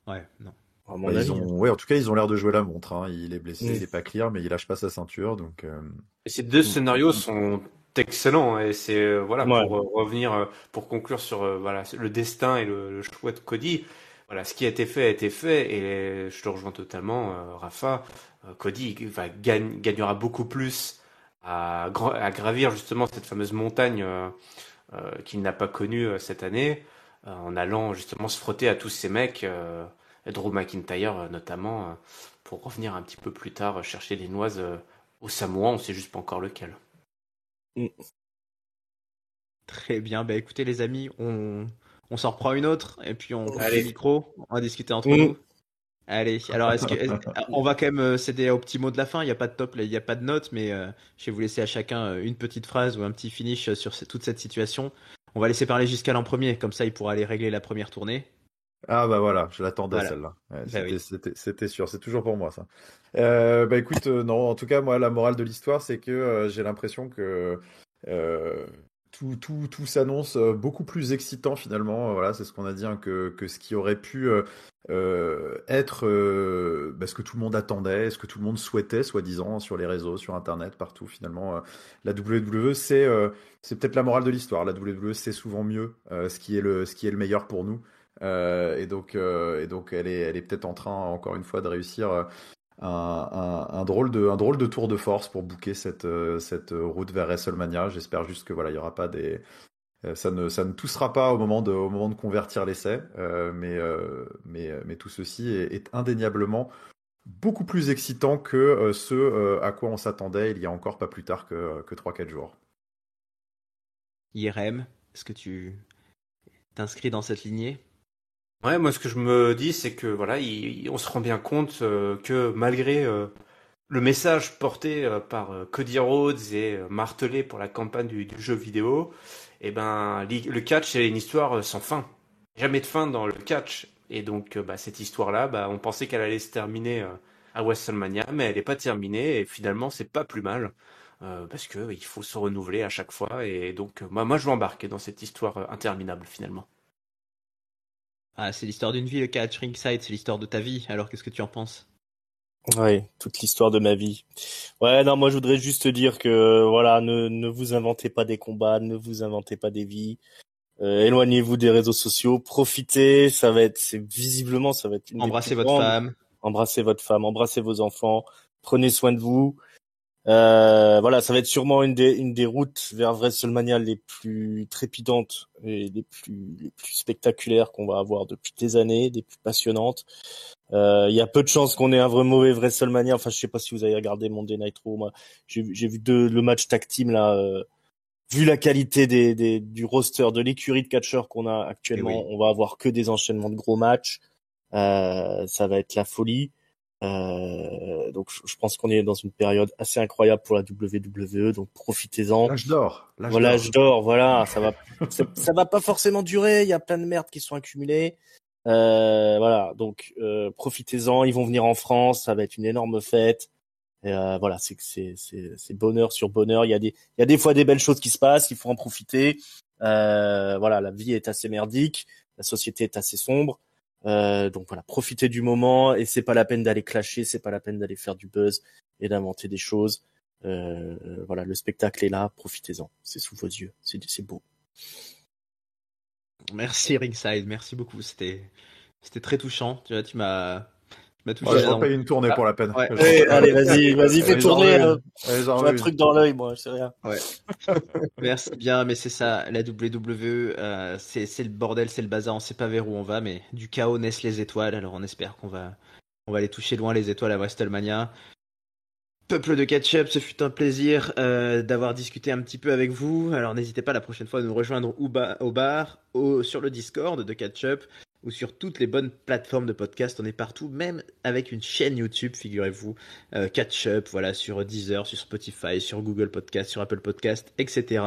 Ouais, non. À mon avis. En tout cas, ils ont l'air de jouer la montre. Hein. Il est blessé, il est pas clear, mais il lâche pas sa ceinture, donc. Et ces 2 scénarios sont excellents, et c'est pour revenir, pour conclure sur le destin et le choix de Cody. Voilà, ce qui a été fait a été fait, et je te rejoins totalement, Rafa. Cody gagnera beaucoup plus à gravir justement cette fameuse montagne qu'il n'a pas connue cette année, en allant justement se frotter à tous ces mecs, Drew McIntyre notamment, pour revenir un petit peu plus tard chercher des noises au Samoa, on sait juste pas encore lequel. Très bien, écoutez les amis, on s'en reprend une autre, et puis on coupe les micros, on va discuter entre nous. Allez, alors on va quand même céder au petit mot de la fin, il n'y a pas de top, il n'y a pas de note, mais je vais vous laisser à chacun une petite phrase ou un petit finish sur toute cette situation. On va laisser parler Giscard en premier, comme ça il pourra aller régler la première tournée. Ah bah voilà, je l'attendais Voilà. celle-là. Ouais, Bah oui. c'était sûr, c'est toujours pour moi ça. Bah écoute, non, en tout cas moi la morale de l'histoire c'est que j'ai l'impression que euh, tout s'annonce beaucoup plus excitant finalement. Voilà, c'est ce qu'on a dit hein, que ce qui aurait pu être bah, ce que tout le monde attendait, ce que tout le monde souhaitait, soi-disant sur les réseaux, sur Internet, partout finalement. La WWE c'est peut-être la morale de l'histoire. La WWE c'est souvent mieux ce qui est le meilleur pour nous. Et donc elle est peut-être en train, encore une fois, de réussir un drôle de tour de force pour booker cette route vers WrestleMania. J'espère juste que voilà, il y aura pas ça ne toussera pas au moment de convertir l'essai, mais tout ceci est indéniablement beaucoup plus excitant que ce à quoi on s'attendait il y a encore pas plus tard que 3-4 jours. IRM, est-ce que tu t'inscris dans cette lignée? Ouais, moi ce que je me dis, c'est que voilà, on se rend bien compte que malgré le message porté par Cody Rhodes et martelé pour la campagne du jeu vidéo, eh ben le catch est une histoire sans fin. Jamais de fin dans le catch. Et donc bah, cette histoire-là, bah, on pensait qu'elle allait se terminer à WrestleMania, mais elle n'est pas terminée. Et finalement, c'est pas plus mal parce que il faut se renouveler à chaque fois. Et donc moi, je vais embarquer dans cette histoire interminable finalement. Ah, c'est l'histoire d'une vie, le catch ringside, c'est l'histoire de ta vie. Alors qu'est-ce que tu en penses? Ouais, toute l'histoire de ma vie. Ouais, non, moi je voudrais juste te dire que voilà, ne vous inventez pas des combats, ne vous inventez pas des vies. Éloignez-vous des réseaux sociaux, profitez, ça va être une des Embrassez plus votre grandes. femme. Embrassez votre femme, embrassez vos enfants, prenez soin de vous. Voilà, ça va être sûrement une des routes vers WrestleMania les plus trépidantes et les plus spectaculaires qu'on va avoir depuis des années, des plus passionnantes. Il y a peu de chances qu'on ait un vrai mauvais WrestleMania. Enfin, je sais pas si vous avez regardé Monday Night Raw. Moi, j'ai vu le match tag team là. Vu la qualité du roster, de l'écurie de catcheurs qu'on a actuellement, on va avoir que des enchaînements de gros matchs. Ça va être la folie. Donc je pense qu'on est dans une période assez incroyable pour la WWE, donc profitez-en. L'âge d'or. L'âge d'or, voilà, ça va pas forcément durer, il y a plein de merdes qui sont accumulées. Voilà, donc profitez-en, ils vont venir en France, ça va être une énorme fête. Et voilà, c'est bonheur sur bonheur, il y a des fois des belles choses qui se passent, il faut en profiter. Voilà, la vie est assez merdique, la société est assez sombre. Donc voilà, profitez du moment et c'est pas la peine d'aller clasher, c'est pas la peine d'aller faire du buzz et d'inventer des choses. Voilà, le spectacle est là, profitez-en, c'est sous vos yeux, c'est beau. Merci Ringside, merci beaucoup. C'était très touchant. Tu vois, tu m'as touché Ouais, je là repaye une tournée pour la peine. Ouais. Allez, vas-y, fais tourner. J'ai J'ai un truc dans l'œil, moi, je sais rien. Ouais. Merci bien, mais c'est ça, la WWE, c'est le bordel, c'est le bazar, on sait pas vers où on va, mais du chaos naissent les étoiles, alors on espère qu'on va aller toucher loin les étoiles à WrestleMania. Peuple de Ketchup, ce fut un plaisir d'avoir discuté un petit peu avec vous. Alors n'hésitez pas la prochaine fois à nous rejoindre au bar, sur le Discord de Ketchup ou sur toutes les bonnes plateformes de podcast. On est partout, même avec une chaîne YouTube, figurez-vous. Ketchup, voilà, sur Deezer, sur Spotify, sur Google Podcast, sur Apple Podcast, etc.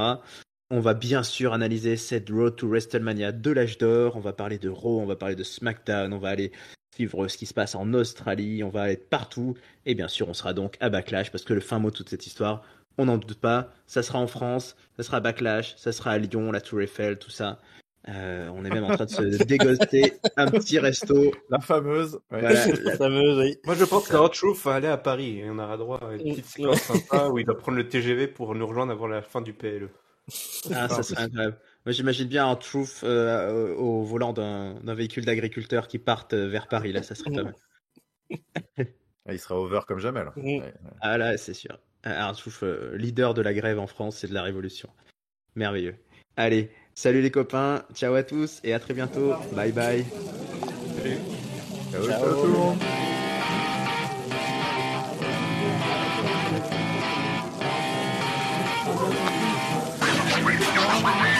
On va bien sûr analyser cette Road to WrestleMania de l'âge d'or. On va parler de Raw, on va parler de SmackDown, on va aller suivre ce qui se passe en Australie, on va être partout. Et bien sûr, on sera donc à Backlash, parce que le fin mot de toute cette histoire, on n'en doute pas, ça sera en France, ça sera à Backlash, ça sera à Lyon, la Tour Eiffel, tout ça. On est même en train de se déguster un petit resto. La fameuse. Ouais. Voilà. La fameuse, oui. Moi, je pense qu'un Truth va aller à Paris et on aura droit à une petite séquence sympa où il doit prendre le TGV pour nous rejoindre avant la fin du PLE. Ah, ça serait incroyable. Moi, j'imagine bien un Truth au volant d'un véhicule d'agriculteur qui parte vers Paris, là, ça serait pas mal. Il sera over comme jamais, là. Ouais. Ah là, c'est sûr. Un Truth, leader de la grève en France et de la révolution. Merveilleux. Allez, salut les copains, ciao à tous et à très bientôt. Bye bye. Salut. Ciao tout le monde. We'll be right back.